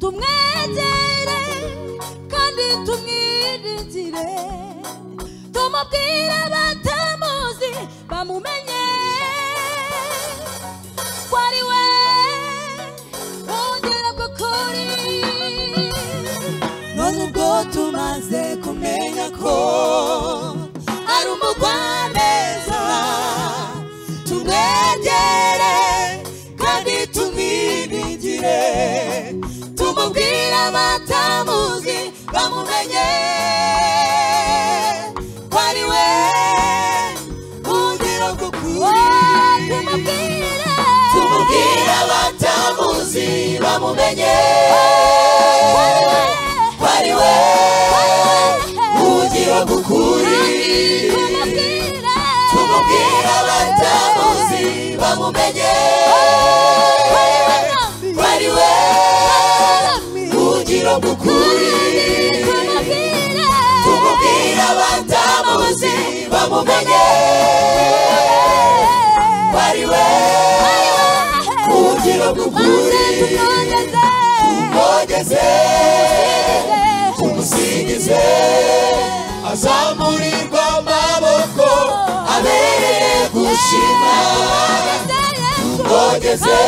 tumwegere kandi tumwiringire tumubwire batamuzi bamumenye ko ari we wongera gukuri none ubwo tumaze kumenya ko ari umugwaneza tumwegere kandi tumwiringire tumubwire batamuzi bamumenye ko ari we wongera gukuri tumubwire batamuzi bamumenye ko ari we wongera gukuri tumubwire batamuzi bamumenye ko ari we wongera gukuri tumubwire batamuzi bamumenye ko ari we wongera gukuri tumwogeze tumusingize azamurirwa amaboko abereye gushima tumwogeze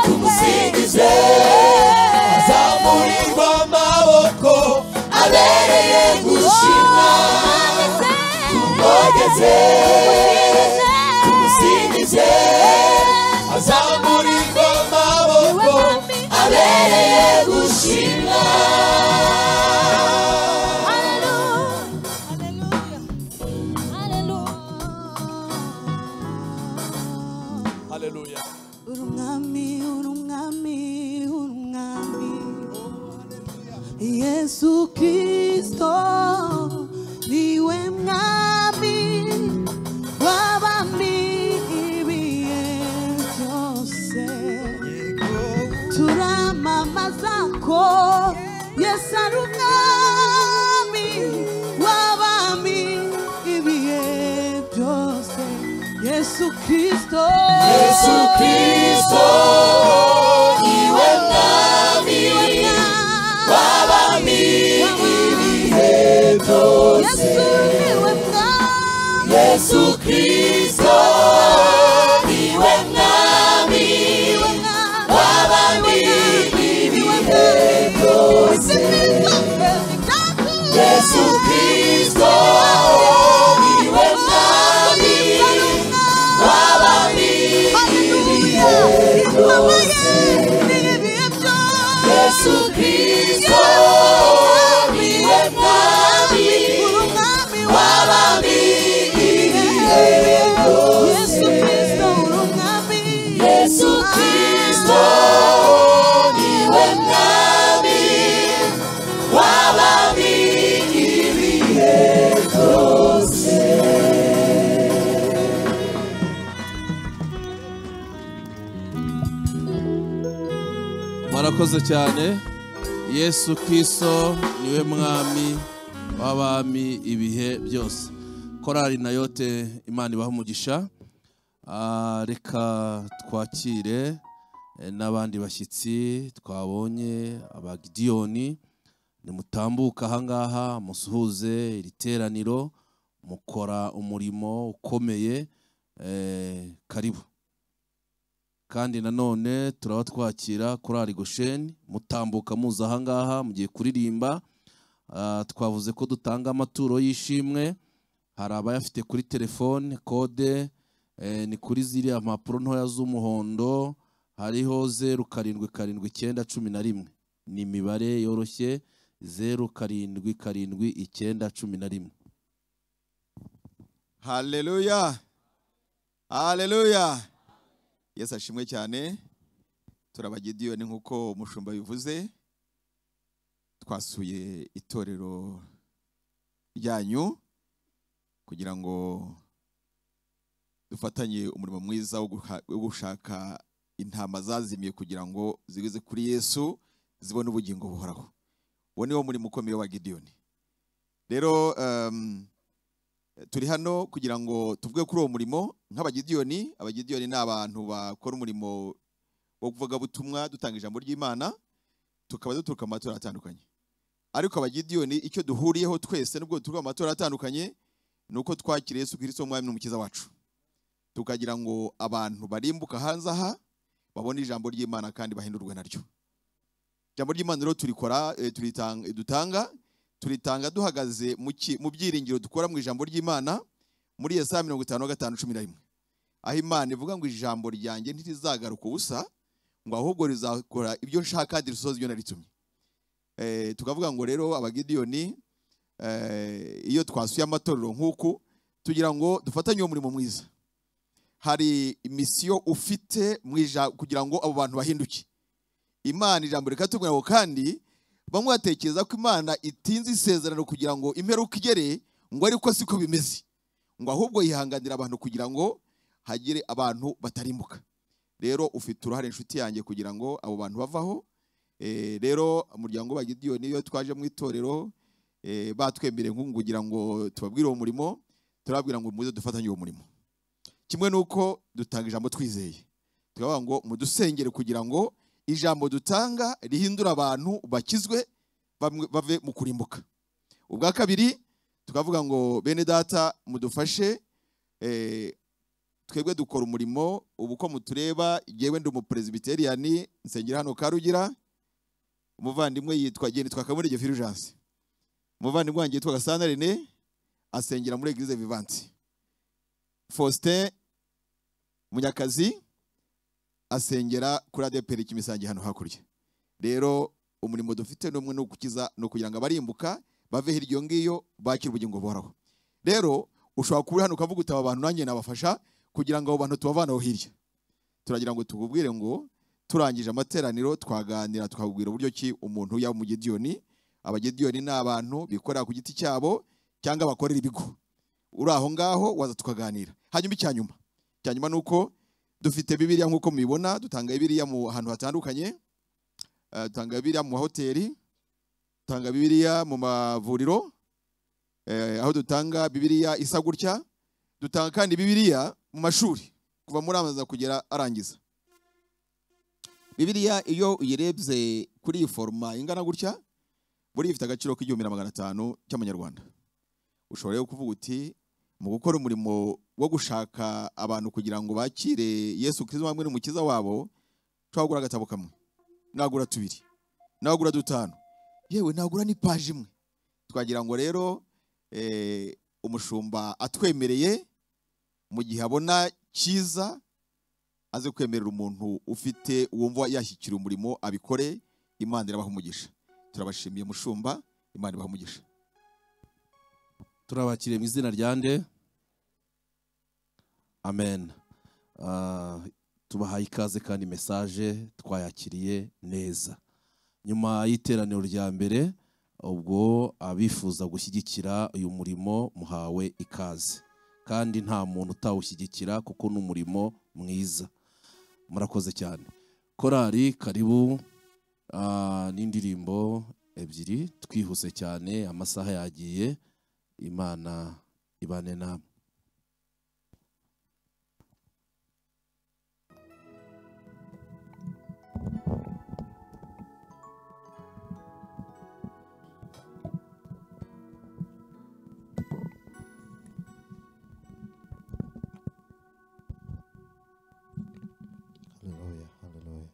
tumusingize azamurirwa amaboko abereye gushima tumwogeze tumusingize azamurirwa amaboko abereye gushima. Haleluya. Urumwami Yesu Kristo niwe mwami w'abami ibihe byose turamamaza ko Yesu ari umwami w'abami ibihe byose Yesu Kristo niwe mwami w'abami ibihe byose Yesu Kristo niwe mwami w'abami ibihe byose Yesu Kristo niwe mwami w'abami ibihe byose Yesu Kristo niwe mwami w'abami ibihe byose Yesu Kristo niwe mwami w'abami ibihe byose. Murakoze cyane. Yesu Kristo niwe mwami w'abami ibihe byose. Korali Nayote Imana ibaha umugisha. Reka twakire n'abandi bashyitsi twabonye abagidiyoni nimutambuka ahangaha musuhuze iri teraniro mukora umurimo ukomeye karibu. Kandi nanone turaba twakira Korali Gosheni mutambuka muza ahangaha mugiye kuririmba. Twavuze ko dutanga amaturo y'ishimwe, hari abayafite kuri telefone kode ni kuri ziriya mpapuro ntoya z'umuhondo hariho 077911 ni imibare yoroshye 077911. Haleluya. Haleluya. Yesu ashimwe cyane. Turabagidiyoni nkuko umushumba bivuze. Twasuye itorero ryanyu kugira ngo dufatanye umurimo mwiza wo gushaka intama zazimiye kugira ngo zigeze kuri Yesu zibone ubugingo buhoraho. Uwo ni wo murimo ukomeye wa Gidiyoni. Rero turi hano kugira ngo tuvuge kuri uwo murimo nk'abagidiyoni. Abagidiyoni ni abantu bakora umurimo wo kuvuga butumwa dutanga ijambo ry'Imana tukaba duturuka mu matora atandukanye, ariko abagidiyoni icyo duhuriyeho twese nubwo duturuka mu matora atandukanye nuko twakiriye Yesu Kristo umwami n'umukiza wacu, tukagira ngo abantu barimbuka hanze aha babone ijambo ry'Imana kandi bahindurwe naryo. Ijambo ry'Imana rero turikora turitanga duhagaze mu byiringiro dukora mu ijambo ry'Imana muri Yesaya 55:11, aho Imana ivuga ngo ijambo ryanjye ntirizagaruka ubusa, ngo ahubwo rizakora ibyo nshaka kandi risohoza ibyo naritumye. Tukavuga ngo rero abagidiyoni iyo twasuye amatorero nk'uku tugira ngo dufatanye uwo murimo mwiza. Hari misiyo ufite kugira ngo abo bantu bahinduke. Imana ijambo rikatubwira ngo kandi bamwe batekereza ko Imana itinze isezerano kugira ngo imperuka igere, ngo ariko siko bimeze, ngo ahubwo yihanganira abantu kugira ngo hagire abantu batarimbuka. Rero ufite uruhare inshuti yanjye kugira ngo abo bantu bavaho. Rero umuryango wa Gidiyoni iyo twaje mu itorero batwemereye kugira ngo tubabwire uwo murimo, turababwira ngo muze dufatanye uwo murimo. Kimwe nuko dutanga ijambo twizeye, tukavuga ngo mudusengere kugira ngo ijambo dutanga rihindura abantu bakizwe bave mu kurimbuka. Ubwa kabiri tukavuga ngo bene data mudufashe, twebwe dukora umurimo ubu ko mutureba, yewe ndi umupresbyterian nsengera hano Karugira, umuvandimwe yitwa Kamurege Fulgence, umuvandimwe wanjye yitwa Gasana René asengera muri Eglise Vivante, Faustin Munyakazi asengera kuri ADPR Kimisange hano hakurya. Rero umurimo dufite n'umwe no gukiza no kugira ngo abarimbuka bave hiryo ngiyo bakira ubugingo buhoraho. Rero ushobora kuba hano ukavuga utaba abantu nanjye nabafasha kugira ngo abo bantu tubavanaho hirya. Turagira ngo tukubwire ngo turangije amateraniro twaganira tukabwira uburyo ki umuntu yaba mu Gidiyoni. Abagidiyoni ni abantu bikorera ku giti cyabo cyangwa bakorera ibigo. Uri aho ngaho waza tukaganira. Hanyuma icyanyuma nuko dufite Bibiliya nk'uko mubibona, dutanga Bibiliya mu hantu hatandukanye, dutanga Bibiliya mu hoteli, dutanga Bibiliya mu mavuriro, aho dutanga Bibiliya isa gutya, dutanga kandi Bibiliya mu mashuri kuva muri amaza kugera arangiza. Bibiliya iyo uyirebye kuri iyi forma ingana gutya, buri ifite agaciro k'1500 cy'amanyarwanda. Ushobora rero kuvuga uti mu gukora umurimo wo gushaka abantu kugira ngo bakire Yesu Kristo hamwe n'umukiza wabo, twagura agatabo kamwe, nagura 2, nagura 5, yewe nagura ni page imwe. Twagira ngo rero umushumba atwemereye mu gihe abona cyiza aze kwemerera umuntu ufite wumva yashyikira umurimo abikore. Imana irabaha umugisha. Turabashimiye mushumba, Imana ibaha umugisha. Turabakire mu izina rya nde? Amen. Tubahaye ikaze kandi message twayakiriye neza. Nyuma y'iteraniro rya mbere, ubwo abifuza gushyigikira uyu murimo muhawe ikaze, kandi nta muntu utawushyigikira kuko n'umurimo mwiza. Murakoze cyane. Korali karibu n'indirimbo ebyiri, twihuse cyane amasaha yagiye. Imana ibane namwe. Hallelujah, hallelujah.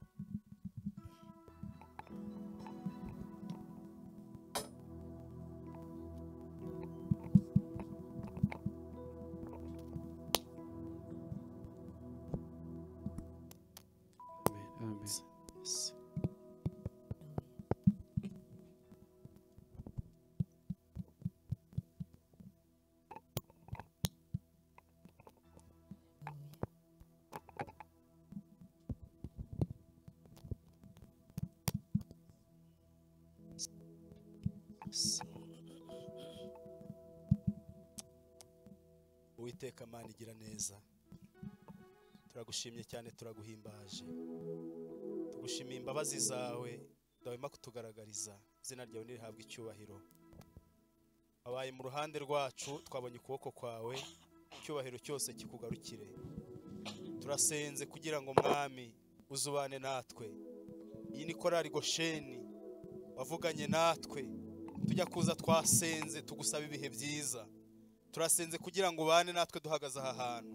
Amen. Yes. Uwiteka Mana igira neza, turagushimye cyane, turaguhimbaje, tugushimiye imbabazi zawe dawema kutugaragariza. Izina ryawe nirihabwe icyubahiro. Wabaye mu ruhande rwacu, twabonye ukuboko kwawe, icyubahiro cyose kikugarukire. Turasenze kugira ngo mwami uzubane natwe. Iyi ni korali Gosheni wavuganye natwe tujya kuza twasenze tugusaba ibihe byiza turasenze kugira ngo ubane natwe duhagaze aha hantu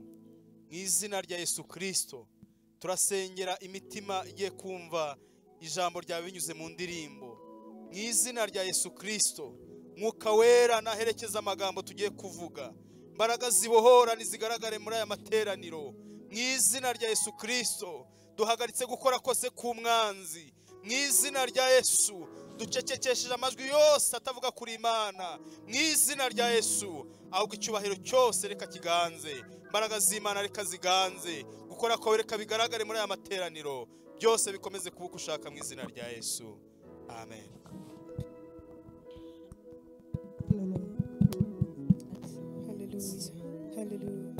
mu izina rya Yesu Kristo turasengera imitima igiye kumva ijambo ryawe binyuze mu ndirimbo mu izina rya Yesu Kristo Mwuka wera naherekeza amagambo tugiye kuvuga imbaraga zibohora nizigaragare muri aya materaniro mu izina rya Yesu Kristo duhagaritse gukora kose ku mwanzi mu izina rya Yesu ducecekesheje amajwi yose atavuga kuri Imana mu izina rya Yesu ahubwo icyubahiro cyose reka kiganze imbaraga z'Imana reka ziganze gukora kwawe reka bigaragare muri aya materaniro byose bikomeze kuba ushaka mu izina rya Yesu amen. Hallelujah. Hallelujah.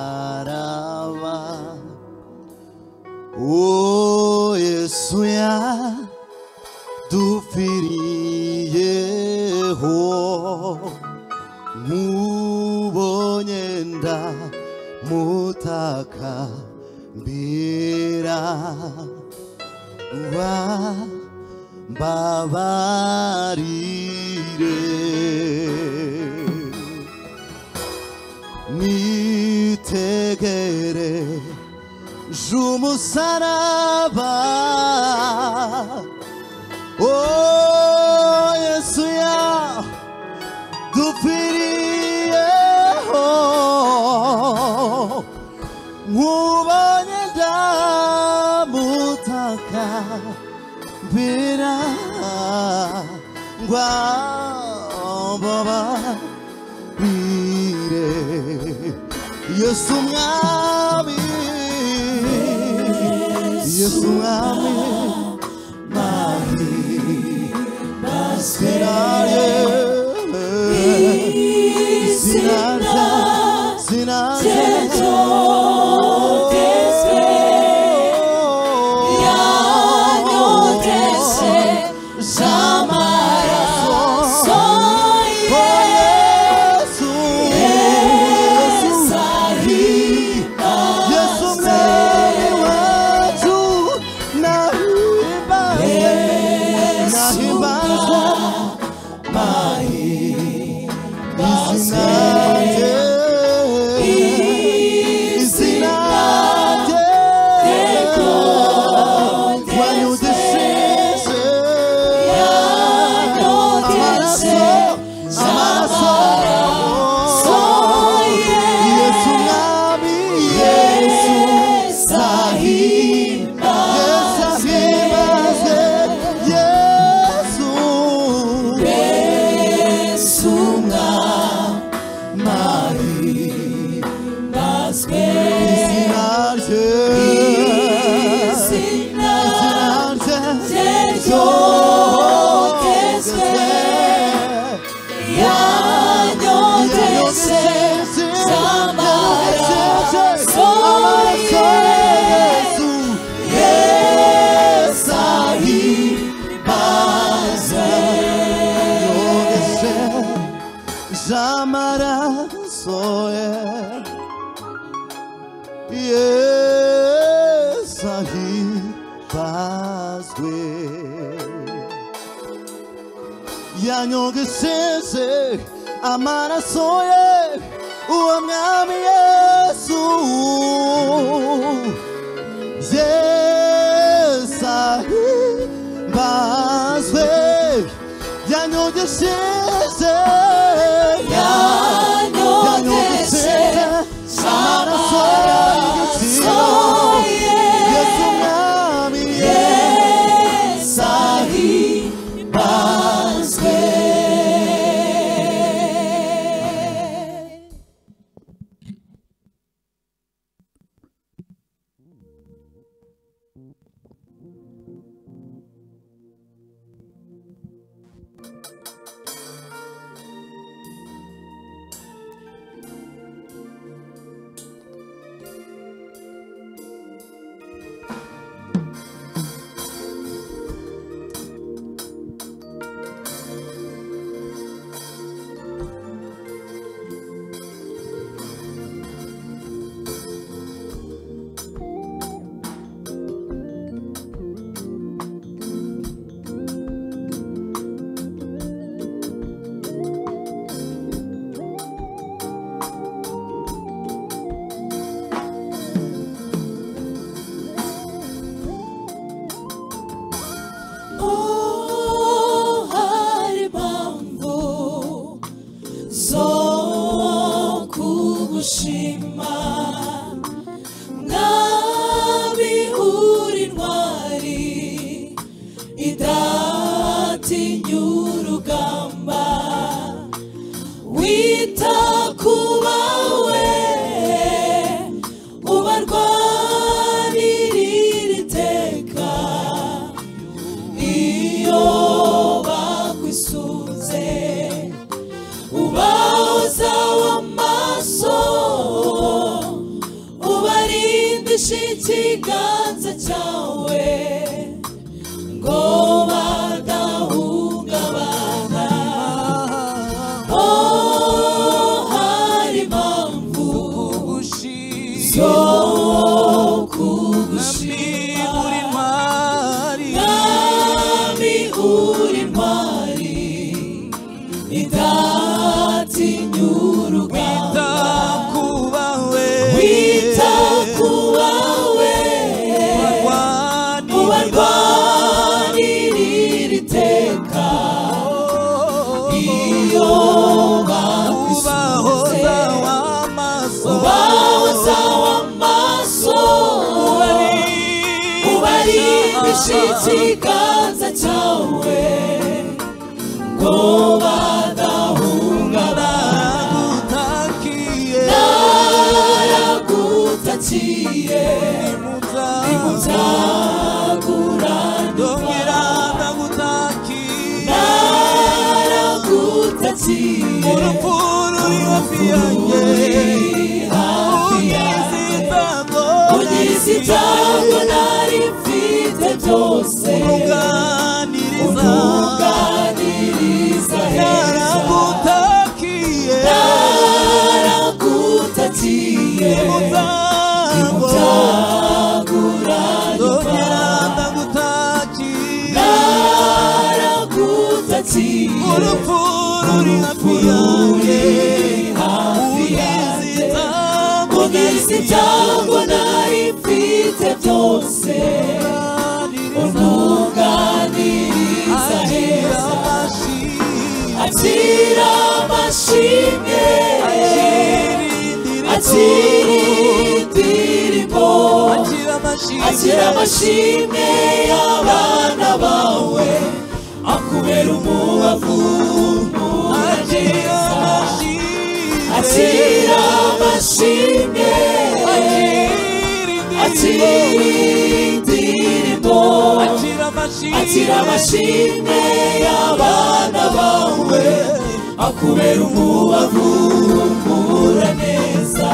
Jumusaraba O Yesu yadupfiriyeho nkubonye ndamutakambira wambabarire nitegere jumusaraba Oh Yesu yadupfiriyeho nkubonye ndamutakambira ngwambabarire Yesu mwami Yesu mwami mahi basiraye sinaje Yanyotese Samaraso Yanyogesheze amaraso ye uwo mwami Yesu yesahimbazwe yanyogesheze amaraso y'igiciro Yesu mwami yesahimbazwe kugushima mwami uri intwari idatinya urugamba wita ku bawe ubarwanirira iteka iyo bakwisunze ubahoza w'amaso ubarindisha ikiganza cyawe ngo badahungabana. Hari impamvu zo kugushima mwami uri intwari idatinya urugamba wita ku bawe ubarwanirira iteka iyo bakwisunze ubahoza w'amaso ubarindisha ikiganza cyawe ngo badahungabana. Naragutakiye nimuzagurandura naragutakiye urupfu ruri hafi yanjye unyiza ibyago nari mfite byose untunganiriza heza naragutakiye nimuzagurandura naragutakiye urupfu ruri hafi yanjye unyiza ibyago nari mfite byose untunganiriza heza akira amashimwe akira indirimbo akira amashimwe y'abana bawe akubera umubavu akira amashimwe akira indirimbo akira amashimwe y'abana bawe akubera umubavu mura neza.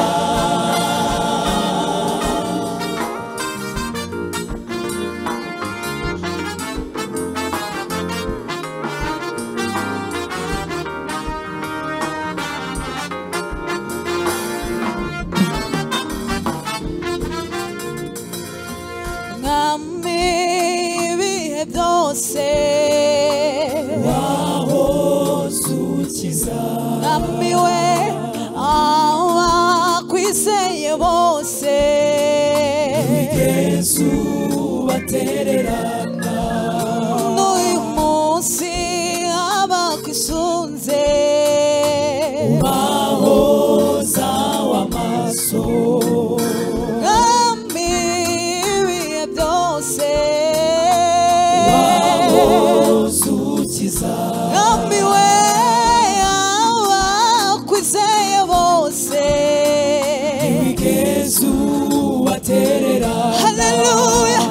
ibihe byose wahoze ukiza mwamiwe abakwizeye bose wigeze ubatererana n'uyu munsi abakwisunze ubahoza w'amaso Namiwe abakwizeye bose wigeze ubaterera. Haleluya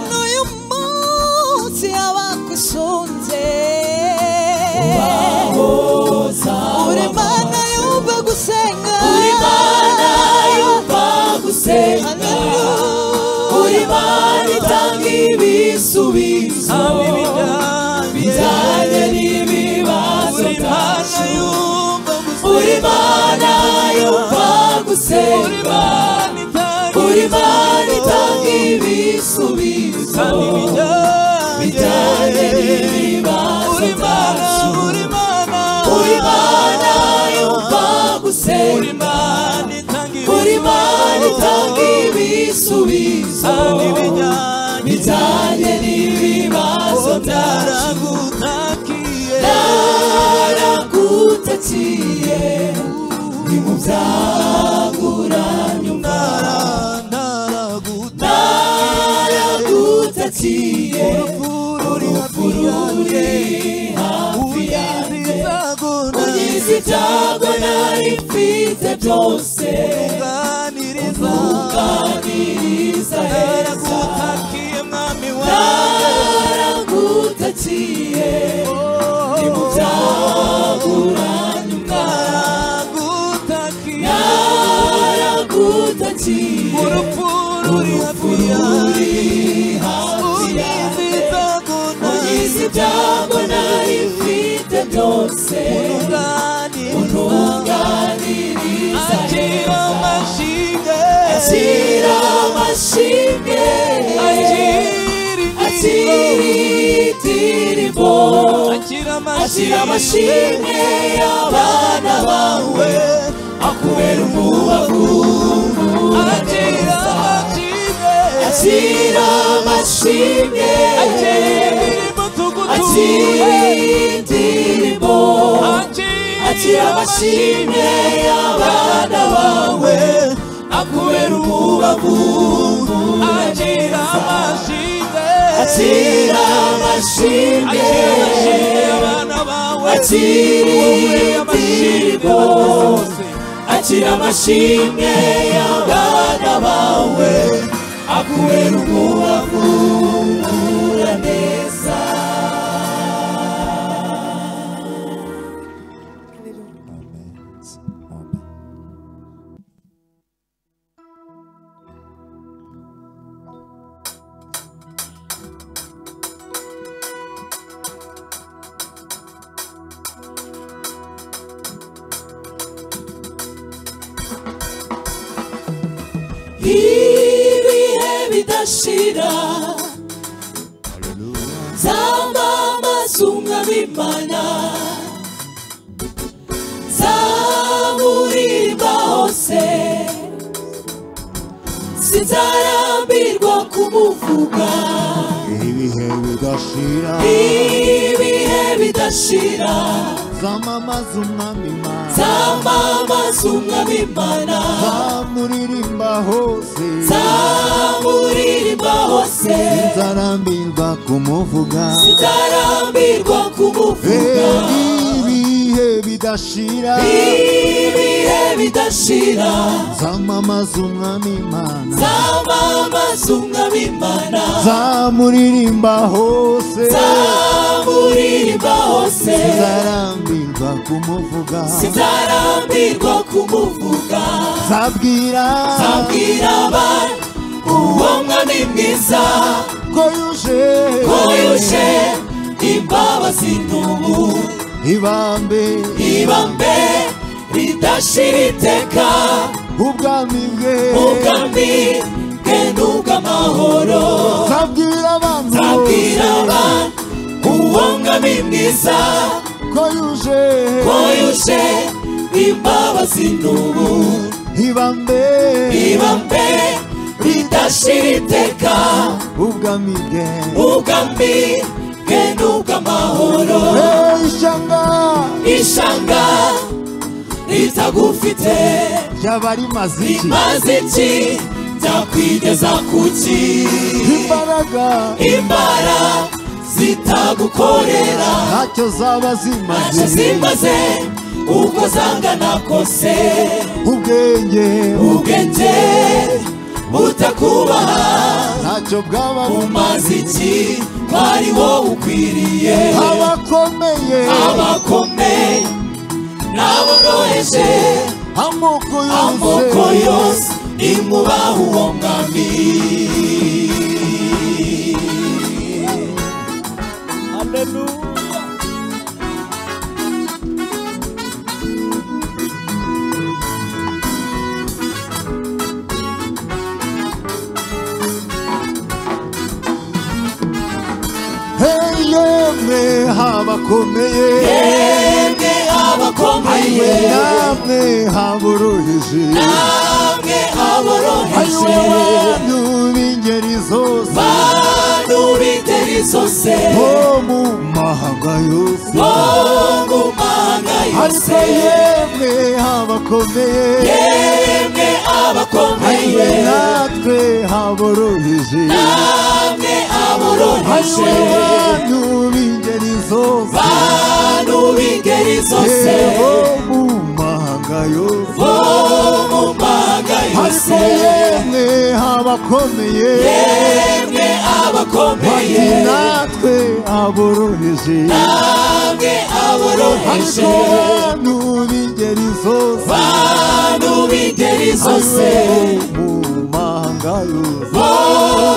n'uyu munsi abakwisunze ubahoza uri Mana yumva gusenga uri Mana yumva gusenga uri Mana itanga ibisubizo bijyanye n'ibibazo byacu uri Mana yumva gusenga uri Mana itanga ibisubizo bijyanye n'ibibazo byacu uri Mana yumva gusenga uri Mana itanga ibisubizo bijyanye n'ibibazo byacu naragutakiye nimuzagurandura unkize ibyago nari mfite byose untunganiriza heza naragutakiye ni mu byago uranyumva naragutakiye urupfu ruri hafi yanjye unkize ibyago nari mfite byose untunganiriza heza akira amashimwe akiritirimo akira amashimwe y'abana bawe akubera umubavu akira amashimwe akiritirimo akira amashimwe y'abana bawe akubera umubavu akira amashimwe akiritirimo akira amashimwe y'abana bawe akubera umubavu neza. ibihe bidashira zamamaza umwami Imana zamuririmba hose sinzarambirwa kumuvuga ibihe bidashira zamamaza umwami Imana zamamaza umwami Imana zamuririmba hose sinzarambirwa kumuvuga ibihe bidashira zamamaza umwami Imana zamuririmba hose sinzarambirwa kumuvuga zabwira abantu uwo mwami mwiza ko yuje imbabazi n'ubu ibambe ridashira iteka ubwami bwe n'ubw'amahoro zabwira abantu uwo mwami mwiza ko yuje imbabazi n'ubu ibambe ridashira iteka ubwami bwe n'ubw'amahoro ishanga ritagufite ryaba rimaze iki byakwigeza kuki imbaraga zitagukorera ntacyo zaba zimaze uko zangana kose ubwenge butakubaha ntacyo bwaba bumaze iki kwari wowe ukwiriye abakomeye n'aboroheje amoko yose imwubaha uwo mwami. yemwe abakomeye namwe aboroheje bantu b'ingeri zose bo mu mahanga yose ariko yemwe abakomeye natwe aboroheje bantu b'ingeri zose yemwe abakomeye yemwe abakomeye bati natwe aboroheje namwe aboroheje ariko bantu b'ingeri zose bantu b'ingeri zose mu mahanga yose bo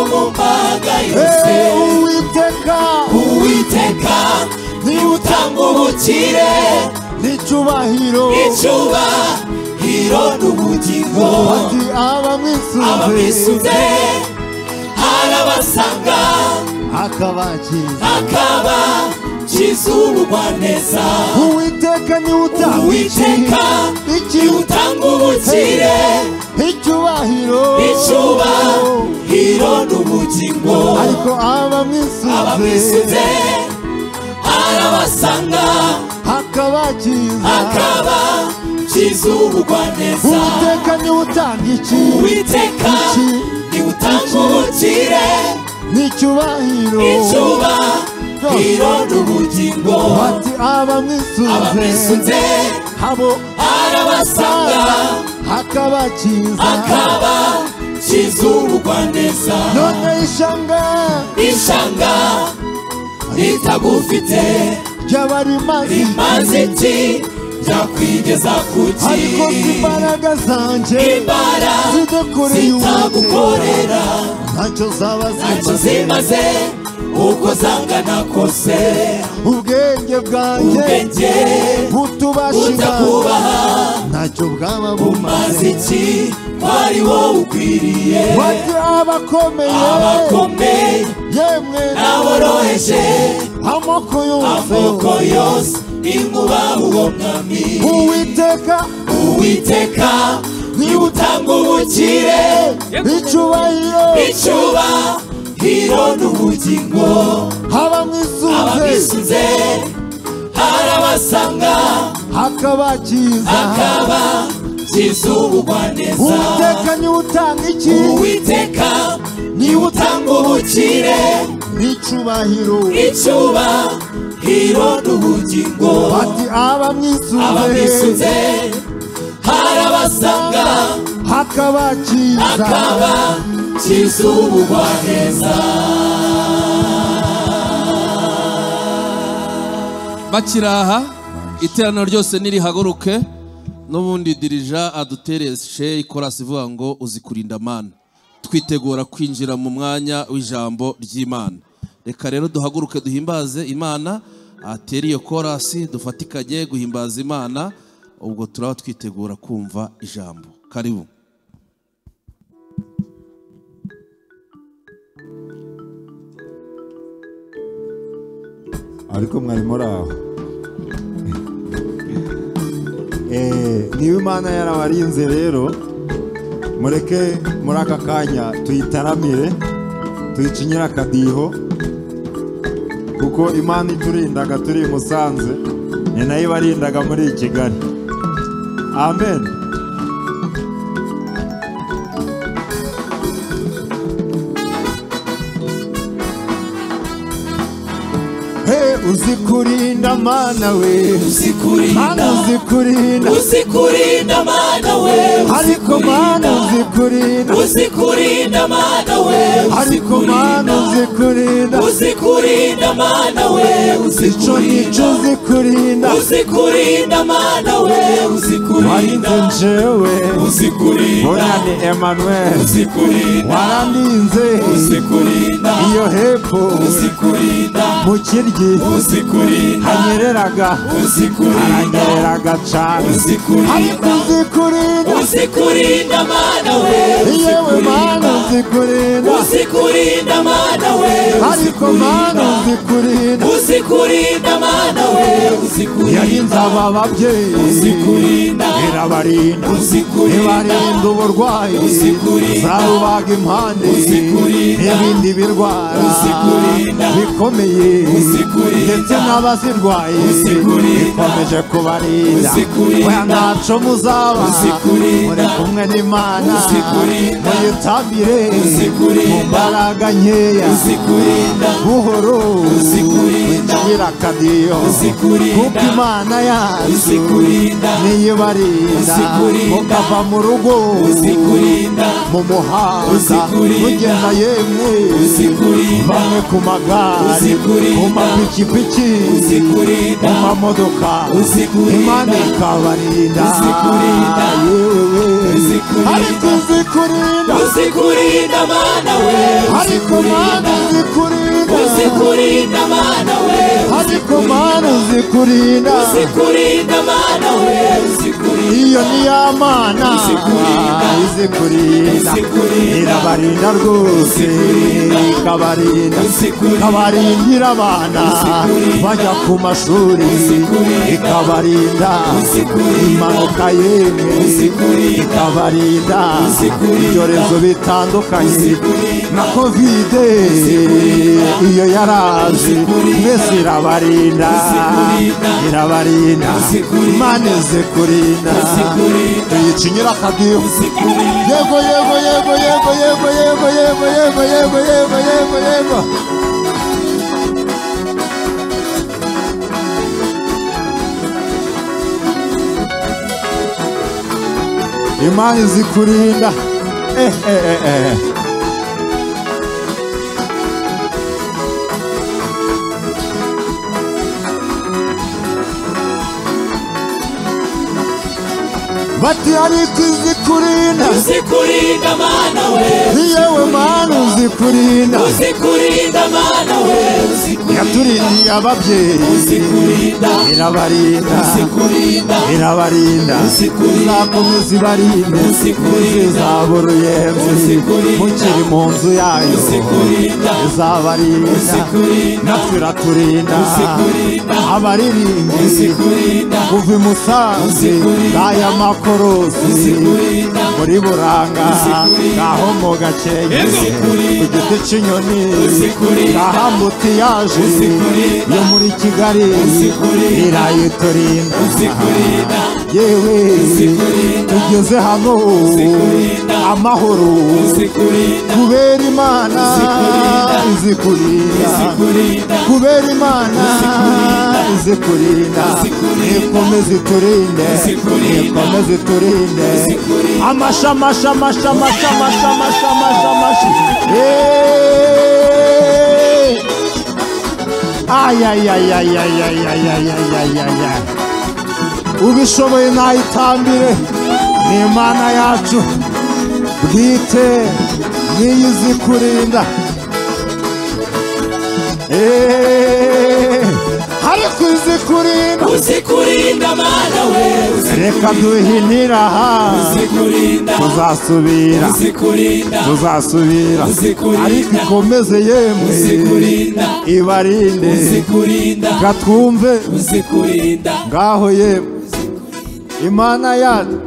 mu mahanga yose Uwiteka niwe utanga ubukire n'icyubahiro n'ubugingo ati abamwisunze arabasanga akabakiza ubugwaneza Uwiteka niwe utanga ubukire icyubahiro n'ubugingo ariko abamwisunze arabasanga akabakiza ubugwaneza Uwiteka niwe utanga Uwiteka niwe utanga ubukire n'icyubahiro n'ubugingo ati abamwisunze abo arabasanga akabakiza ubugwaneza none ishanga ritagufite ryaba rimaze iki ryakwigeza kuki ariko imbaraga zanjye zitagukorera ntacyo zaba zimaze uko zangana kose ubwenge bwanjye butakubaha ntacyo bwaba bumaze iki kwari wowe ukwiriye bati abakomeye yemwe n'aboroheje amoko yose nimwubaha uwo mwami Uwiteka niwe utanga ubukire icyubahiro n'ubugingo abamwisunze arabasanga akabakiza ubugwaneza Uwiteka niwe utanga Uwiteka niwe utanga ubukire icyubahiro n'ubugingo ati abamwisunze arabasanga akabakiza ubugwaneza bakiraha iteraniro ryose nirihaguruke n'ubundi dirija adutereshe ikorasi ivuga ngo uzi kurinda mana twitegura kwinjira mu mwanya w'ijambo ry'Imana. Reka rero duhaguruke duhimbaze Imana, atere iyo korasi dufatikanye guhimbaza Imana, ubwo turaba twitegura kumva ijambo. Karibu. ariko mwari muri aho niba Imana yarabarinze rero mureke muri aka kanya tuyitaramire tuyicinyira akadiho kuko Imana iturindaga turi i Musanze ni nayo ibarindaga muri Kigali. Amen. Uzi kurinda mana we, mana uzi kurinda mana we, ariko mana uzi kurinda mana we, ariko mana uzi kurinda mana we, ico nico uzi kurinda mana we, warinze njewe bona ni Emmanuel warandinze iyo hepfo mu kiryi hanyereraga cane ariko uzi kurinda mana we, yewe mana uzi kurinda mana we, ariko mana uzi kurinda mana we, yarinze aba babyeyi irabarinda ibarinda uburwayi zarubaga impande n'ibindi birwara bikomeye ndetse n'abazirwaye ikomeje kubarinda oya ntaco muzaba muri kumwe n'Imana muyitambire mu mbaraga nkeya buhoro wigira akadiyo kuko Imana yacu niyo uyibarinda mukava mu rugo mu muhanda mugenda yemwe bamwe ku magare ku mapikipiki mu mamodoka Imana ikabarinda yewe ariko uzikurinda mana we ariko mana uzikurinda mana we ariko mana uzikurinda mana we iyo ni ya mana izikurinda irabarinda rwose ikabarindira abana bajya ku mashuri ikabarinda impanuka yemwe ikabarinda ibyorezo bitandukanye na kovide iyo yaraje mwese irabarinda Imana izikurinda tuyicinyira akadiho yego Imana izikurinda bati ariko izikurinda mana we yewe mana uzikurinda mana we yaturindiye ababyeyi irabarinda izakomeza ibarinde izaba uruyenzi mukiri mu nzu yayo izabarinda natwe iraturinda abaririmbi kuva i Musanze aya makorosi muri Buranga ngaho mu Gakenke ku giti cy'inyoni ngahambuti yaje yo muri Kigali irayiturinda yewe tugeze hano amahoro kubera Imana izikurinda kubera Imana izikurinda ikomeze iturinde amasha ubishoboye nayitambire ni Imana yacu bwite niyo izikurinda ariko uzikurinda mana we reka duhinira tuzasubira ariko ikomeze yemwe ibarinde gatwumve ngaho yemwe Imana yacu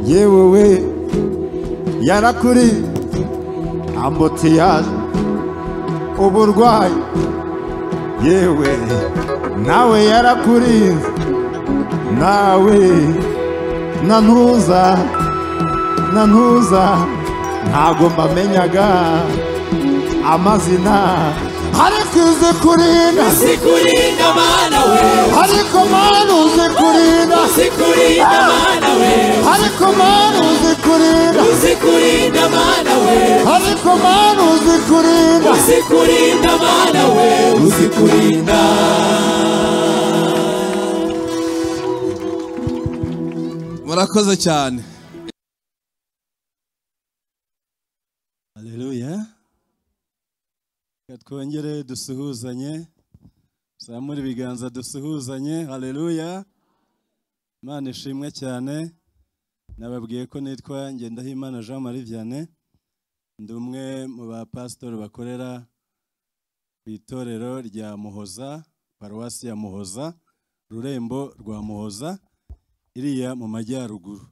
yewe we yarakuri ambutiyaje uburwayi yewe nawe yarakurinze nawe na ntuza ntago mbamenyaga amazina ariko uzikurinda mana we ariko mana uzikurinda mana we ariko mana uzikurinda mana we ariko mana uzikurinda mana we uzikurinda murakoze cyane. Haleluya. Twongere dusuhuzanye, zamura ibiganza dusuhuzanye. Haleluya. Imana ishimwe cyane. Nababwiye ko nitwa Ngendahimana Jean Marie Vianney, ndi umwe mu bapasitori bakorera ku itorero rya Muhoza, paruwasi ya Muhoza, Rurembo rwa Muhoza, iriya mu majyaruguru.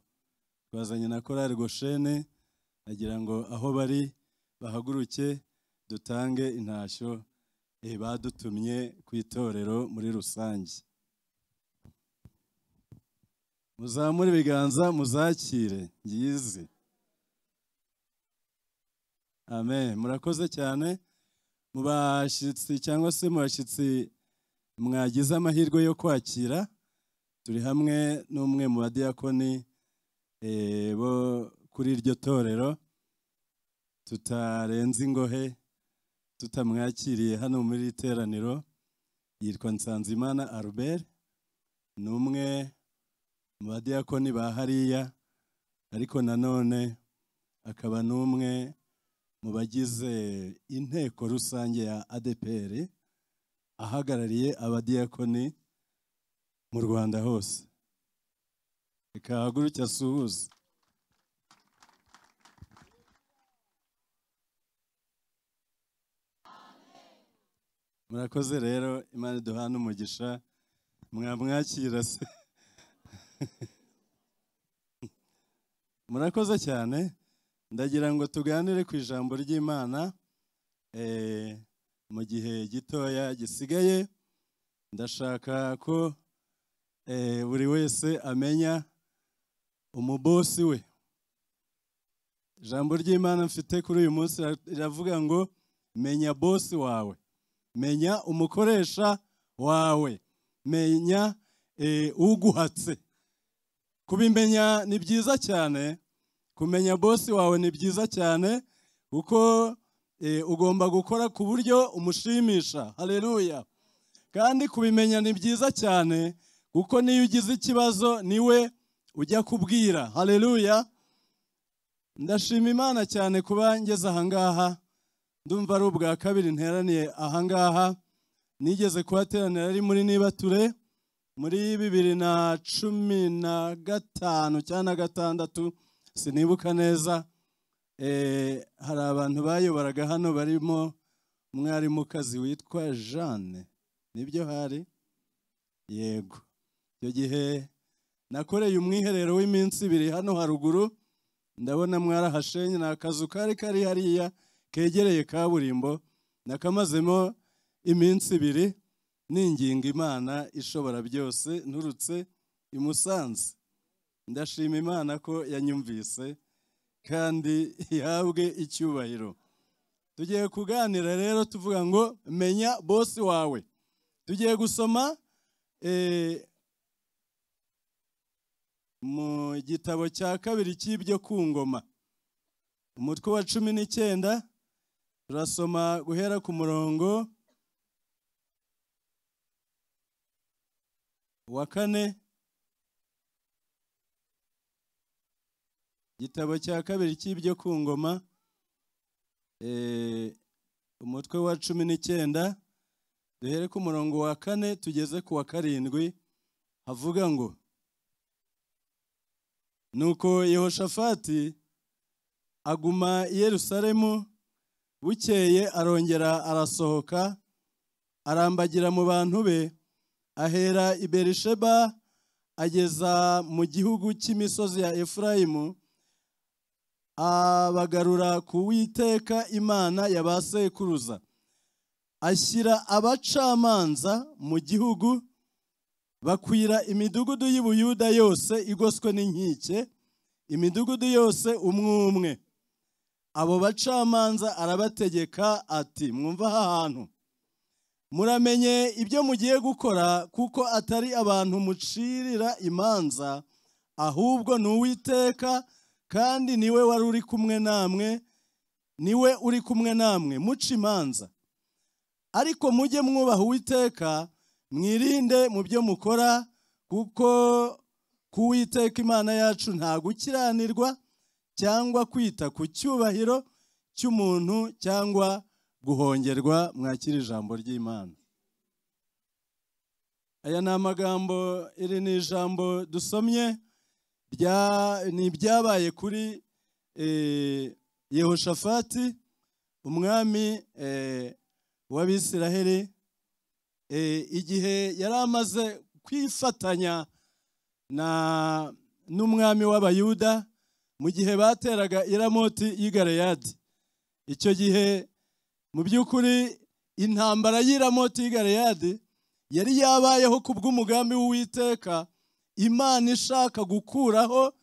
Twazanye na korali Goshene, nagira ngo aho bari bahaguruke dutange intashyo badutumye ku itorero muri rusange. Muzamure ibiganza muzakire ngizi. Amen. Murakoze cyane. Mu bashyitsi cyangwa se mu bashyitsi mwagize amahirwe yo kwakira, turi hamwe n'umwe mu badiyakoni bo kuri iryo torero, tutarenze ingohe tutamwakiriye hano muri iri teraniro. Yitwa Nsanzimana Albert, ni umwe mu badiyakoni ba hariya, ariko nanone akaba n'umwe mu bagize inteko rusange ya ADPR, ahagarariye abadiyakoni mu Rwanda hose. Reka haguruke asuhuze. Murakoze rero, Imana iduhane umugisha, mwamwakira se. Murakoze cyane. Ndagira ngo tuganire ku ijambo ry'Imana mu gihe gitoya gisigaye. Ndashaka ko buri wese amenya umubosi we. Ijambo ry'Imana mfite kuri uyu munsi riravuga ngo menya bosi wawe, menya umukoresha wawe, menya uguhatse. Kubimenya ni byiza cyane, kumenya bosi wawe ni byiza cyane, kuko ugomba gukora ku buryo umushimisha. Haleluya. Kandi kubimenya ni byiza cyane, kuko niyo ugize ikibazo niwe ujya kubwira. Haleluya. Ndashima Imana cyane kuba ngeze ahangaha. Ndumva ari ubwa kabiri nteraniye ahangaha. Nigeze kuhateranira ari muri Nibature muri 2015 cyangwa 2016, sinibuka neza. Hari abantu bayoboraga hano barimo umwarimukazi witwa Jeanne, nibyo hari? Yego. Icyo gihe nakoreye umwiherero w'iminsi 2 hano haruguru. Ndabona mwarahashenye, na akazu kari hariya kegereye kaburimbo, nakamazemo iminsi 2 ninginga Imana ishobora byose nturutse i Musanze. Ndashima Imana ko yanyumvise kandi ihabwe icyubahiro. Tugiye kuganira rero tuvuga ngo menya bosi wawe. Tugiye gusoma mu gitabo cya 2 cy'ibyo ku ngoma, umutwe wa 19. Turasoma guhera ku murongo wa 4. Igitabo cya 2 cy'ibyo ku ngoma, umutwe wa 19, duhere ku murongo wa 4 tugeze ku wa 7. Havuga ngo nuko Yehoshafati aguma i Yerusalemu. Bukeye arongera arasohoka, arambagira mu bantu be, ahera i Berisheba ageza mu gihugu cy'imisozi ya Efurayimu, abagarura ku Uwiteka Imana ya ba sekuruza. Ashyira abacamanza mu gihugu, bakwira imidugudu y'Ubuyuda yose igoswe n'inkike, imidugudu yose umwe umwe. Abo bacamanza arabategeka ati, mwumva aha hantu, muramenye ibyo mugiye gukora, kuko atari abantu mucirira imanza, ahubwo ni Uwiteka, kandi niwe wari uri kumwe namwe, niwe uri kumwe namwe muca imanza. Ariko mujye mwubaha Uwiteka, mwirinde mu byo mukora, kuko ku Uwiteka Imana yacu nta gukiranirwa cyangwa kwita ku cyubahiro cy'umuntu cyangwa guhongerwa. Mwakira ijambo ry'Imana. Aya ni amagambo, iri ni ijambo dusomye, ni ibyabaye kuri Yehoshafati umwami w'Abisiraheli, igihe yari amaze kwifatanya n'umwami w'Abayuda mu gihe bateraga i Ramoti y'i Galeyadi. Icyo gihe mu by'ukuri intambara y'i Ramoti y'i Galeyadi yari yabayeho ku bw'umugambi w'Uwiteka, Imana ishaka gukuraho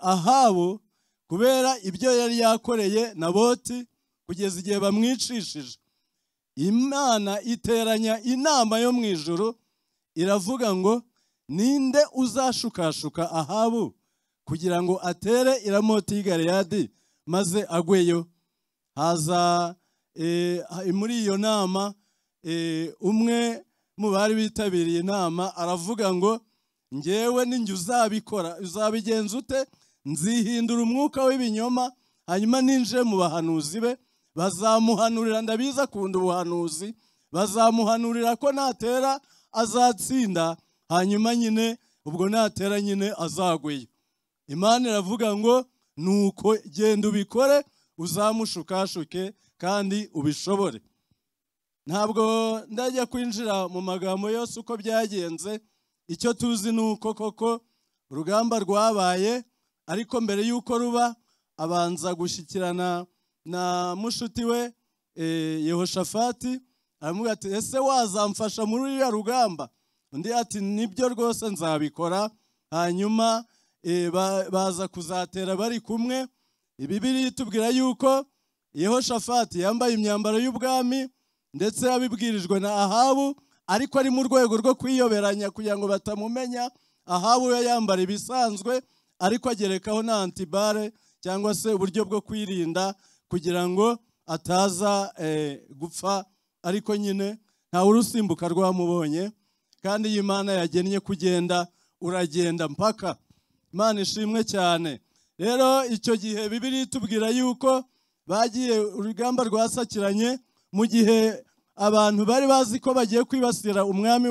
Ahabu kubera ibyo yari yakoreye Naboti kugeza igihe bamwicishije. Imana iteranya inama yo mu ijuru iravuga ngo ninde uzashukashuka Ahabu kugira ngo atere iramoti y'i Galeyadi maze agweyo. Haza muri iyo nama umwe mu bari bitabiriye inama aravuga ngo njyewe ninjye uzabikora, uzabigenza ute? Nzihindura umwuka w'ibinyoma, hanyuma ninje mu bahanuzi be, bazamuhanurira, ndabiza akunda ubuhanuzi, bazamuhanurira ko natera azatsinda, hanyuma nyine ubwo natera nyine azagweyo. Imana iravuga ngo nuko genda ubikore, uzamushukashuke kandi ubishobore. Ntabwo ndajya kwinjira mu magambo yose uko byagenze, icyo tuzi ni uko koko urugamba rwabaye, ariko mbere y'uko ruba abanza gushyikirana na mushuti we Yehoshafati, aramubwira ati ese wazamfasha muri uriya rugamba? Undi ati nibyo rwose nzabikora. Hanyuma baza kuzatera bari kumwe. Bibiliya itubwira yuko Yehoshafati yambaye imyambaro y'ubwami ndetse yabibwirijwe na Ahabu, ariko ari mu rwego rwo kwiyoberanya kugira ngo batamumenya. Ahabu we yambara ibisanzwe, ariko agerekaho na antibare cyangwa se uburyo bwo kwirinda kugira ngo ataza gupfa, ariko nyine ntawe urusimbuka rwamubonye. Kandi iyi Imana yagennye kugenda uragenda mpaka. Imana ishimwe cyane. Rero icyo gihe Bibiliya itubwira yuko bagiye urugamba rwasakiranye, mu gihe abantu bari bazi ko bagiye kwibasira umwami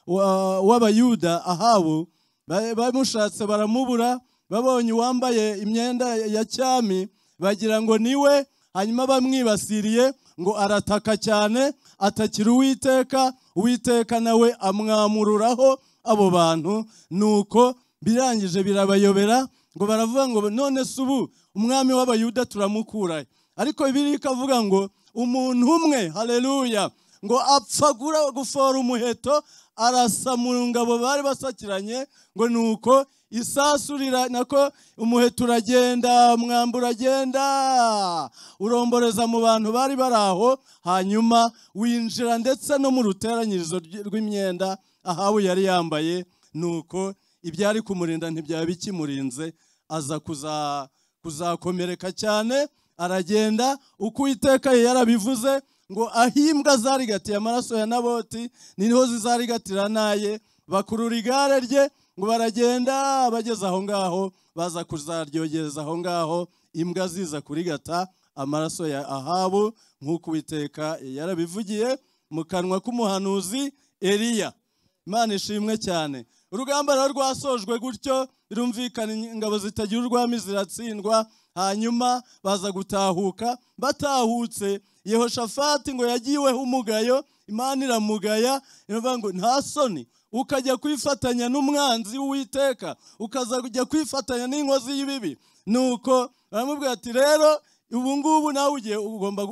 w'Abayuda Ahabu, bamushatse baramubura. Babonye uwambaye imyenda ya cyami bagira ngo niwe, hanyuma bamwibasiriye ngo arataka cyane, atakira Uwiteka. Uwiteka nawe amwamururaho abo bantu, nuko birangije birabayobera ngo baravuga ngo none se ubu umwami w'Abayuda turamukurahe? Ariko Bibiliya ikavuga ngo umuntu umwe, haleluya, ngo apfa gufora umuheto arasa mu ngabo bari basakiranye, ngo nuko isasurira nako umuheto uragenda, mwamba uragenda uromboreza mu bantu bari baraho, hanyuma winjira ndetse no mu ruteranyirizo rw'imyenda Ahabu yari yambaye. Nuko ibyari kumurinda ntibyaba bikimurinze, aza kuzakomereka cyane. Aragenda uko Uwiteka yarabivuze ngo ahimbwa zarigatiye amaraso ya Naboti niho zizarigatira naye. Bakurura igare rye ngo baragenda, bageze aho ngaho baza kuzaryogereza aho ngaho, imbwa ziza kurigata amaraso ya Ahabu nk'uko Uwiteka yarabivugiye mu kanwa k'umuhanuzi Eliya. Imana ishimwe cyane. Urugamba rero rwasojwe gutyo, birumvikana ingabo zitagira urwami ziratsindwa. Hanyuma baza gutahuka. Batahutse Yehoshafati ngo yagiweho umugayo, Imana iramugaya, iravuga ngo nta soni ukajya kwifatanya n'umwanzi w'Uwiteka, ukaza kujya kwifatanya n'inkozi y'ibibi. Nuko baramubwira ati rero ubu ngubu nawe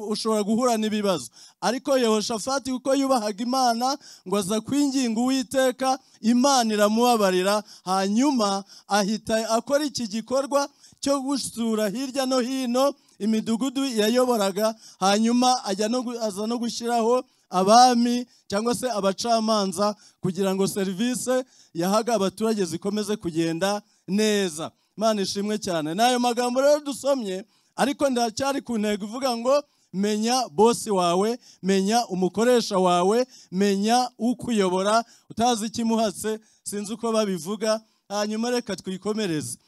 ushobora guhura n'ibibazo. Ariko Yehoshafati kuko yubahaga Imana ngo aza kwinginga Uwiteka, Imana iramubabarira. Hanyuma ahita akora iki gikorwa cyo gusura hirya no hino imidugudu yayoboraga. Hanyuma aza no gushyiraho abami cyangwa se abacamanza kugira ngo serivisi yahaga abaturage zikomeze kugenda neza. Imana ishimwe cyane. N'ayo magambo rero dusomye, ariko ndacyari ku ntego ivuga ngo menya bosi wawe, menya umukoresha wawe, menya ukuyobora. Utazi ikimuhatse sinzi uko babivuga. Hanyuma reka twikomereze.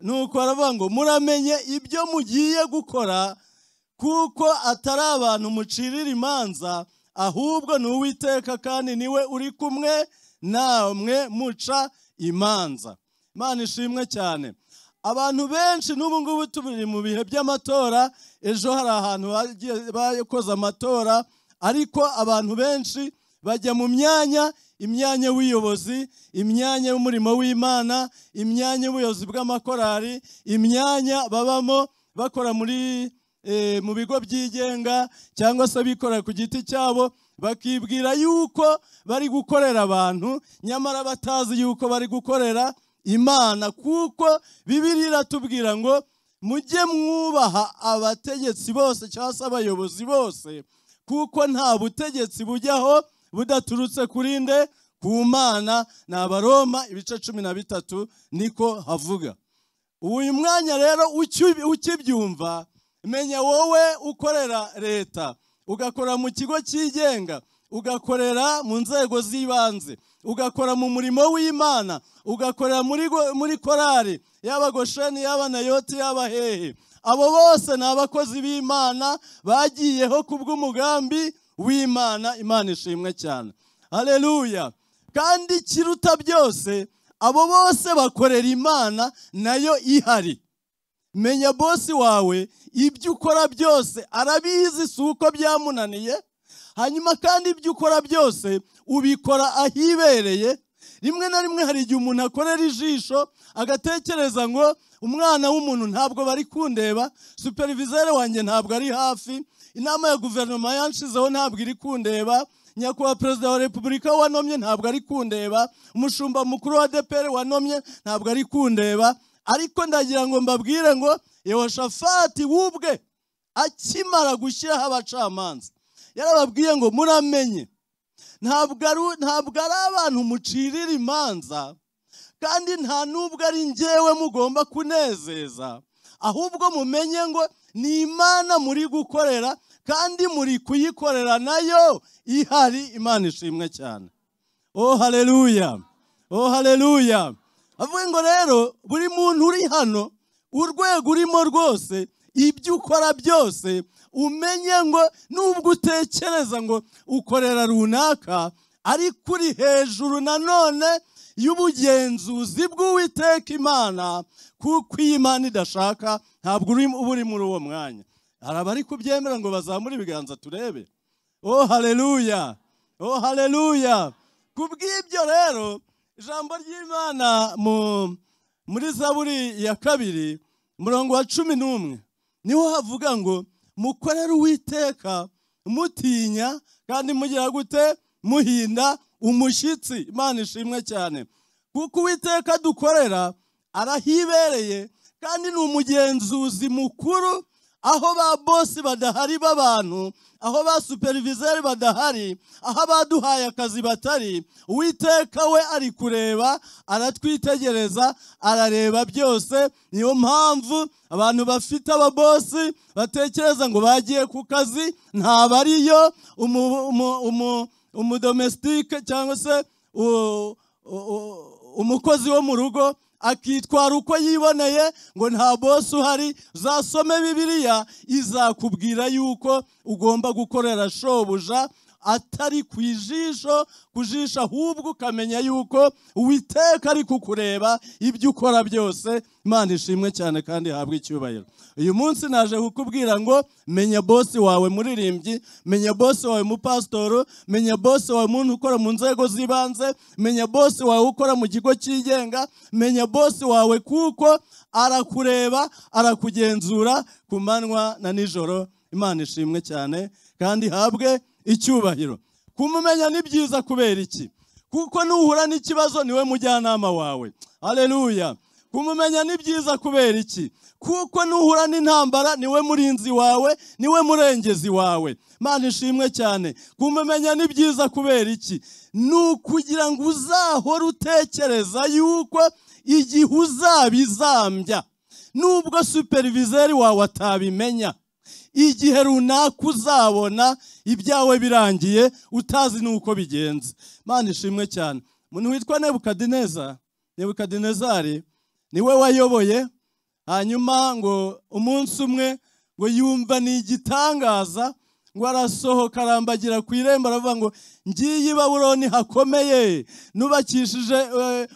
Nuko aravuga ngo muramenye ibyo mugiye gukora, kuko atari abantu mucirira imanza, ahubwo ni Uwiteka, kandi niwe uri kumwe namwe muca imanza. Imana ishimwe cyane. Abantu benshi n'ubu ngubu turi mu bihe by'amatora. Ejo hari ahantu bakoze amatora, ariko abantu benshi bajya mu myanya y'ubuyobozi, imyanya y'umurimo w'Imana, imyanya y'ubuyobozi bw'amakorari, imyanya babamo bakora mu bigo byigenga cyangwa se bikorera ku giti cyabo, bakibwira yuko bari gukorera abantu, nyamara batazi yuko bari gukorera Imana. Kuko Bibiliya iratubwira ngo mujye mwubaha abategetsi bose cyangwa se abayobozi bose, kuko nta butegetsi bujyaho budaturutse kuri nde? ku Mana. Ni Abaroma ibice 13 niko havuga. Uyu mwanya rero ukibyumva, menya wowe ukorera leta, ugakora mu kigo cyigenga, ugakorera mu nzego z'ibanze, ugakora mu murimo w'Imana, ugakorera muri korari, yaba Gosheni, yaba Nayoti, yaba hehe. Abo bose ni abakozi b'Imana bagiyeho kubw'umugambi w'Imana. Imana ishimwe cyane. Haleluya. Kandi kiruta byose, abo bose bakorera Imana nayo ihari. Menya bosi wawe ibyo ukora byose arabizi, si uko byamunaniye. Hanyuma kandi ibyo ukora byose ubikora ahibereye. Rimwe na rimwe hari igihe umuntu akorera ijisho agatekereza ngo umwana w'umuntu ntabwo bari kundeba, superviseur wanjye ntabwo ari hafi, inama ya guverinoma yanshizeho ntabwo iri kundeba, nyakubahwa perezida wa repubulika wanomye ntabwo ari kundeba, umushumba mukuru wa ADEPR wanomye ntabwo ari kundeba. Ariko ndagira ngo mbabwire ngo Yehoshafati wubwe akimara gushyiraho abacamanza yarababwiye ngo muramenye, ntabwo ari abantu mucirira imanza, kandi nta nubwo ari njyewe mugomba kunezeza, ahubwo mumenye ngo ni Imana muri gukorera, kandi muri kuyikorera nayo ihari. Imana ishimwe cyane. Oh haleluya, oh haleluya. Avuga ngo rero buri muntu uri hano, urwego urimo rwose, ibyo ukora byose, umenye ngo nubwo utekereza ngo ukorera runaka, ariko uri hejuru nanone y'ubugenzuzi bw'Uwiteka Imana, kuko Imana idashaka ntabwo uri muri uwo mwanya. Hari abari kubyemera ngo bazamure ibiganza turebe. Oh haleluya, oh haleluya. Kubw'ibyo rero ijambo ry'Imana muri Zaburi ya 2 umurongo wa 11 niho havuga ngo mukorere Uwiteka mutinya kandi mugira gute, muhinda umushyitsi. Imana ishimwe cyane, kuko Uwiteka dukorera arahibereye, kandi ni umugenzuzi mukuru. Aho ba bosi badahari b'abantu, aho ba superviseur badahari, aho abaduhaye akazi batari, Uwiteka we ari kureba, aratwitegereza, arareba byose. Niyo mpamvu abantu bafite ababosi batekereza ngo bagiye ku kazi, ntabariyo. Umudomestique cyangwa se umukozi wo mu rugo akitwara uko yiboneye ngo nta bosi uhari. Zasome Bibiliya izakubwira yuko ugomba gukorera shobuja atari kwijisho kujisha, ahubwo ukamenya yuko Uwiteka ari kukureba ibyo ukora byose. Imana ishimwe cyane kandi habwe icyubahiro. Uyu munsi naje kukubwira ngo menya bosi wawe muririmbyi, menya bosi wawe mupasitoro, menya bosi wawe muntu ukora mu nzego z'ibanze, menya bosi wawe ukora mu kigo cyigenga, menya bosi wawe kuko arakureba, arakugenzura ku manywa na nijoro. Imana ishimwe cyane kandi habwe icyubahiro. Kumumenya ni byiza kubera iki? Kuko nuhura n'ikibazo niwe mujyanama wawe. Haleluya. Kumumenya ni byiza kubera iki? Kuko nuhura n'intambara niwe murinzi wawe, niwe murengezi wawe. Imana ishimwe cyane. Kumumenya ni byiza kubera iki? Nukugira ngo uzahore utekereza yuko igihe uzabizambya, nubwo superviseur wawe atabimenya, igihe runaka uzabona ibyawe birangiye utazi nuko bigenze. Imana ishimwe cyane. Umuntu witwa Nebukadinezari niwe wayoboye. Hanyuma ngo umunsi umwe ngo yumva ni igitangaza, ngo arasohoka arambagira ku irembo aravuga ngo ngiye i Babuloni hakomeye, nubakishije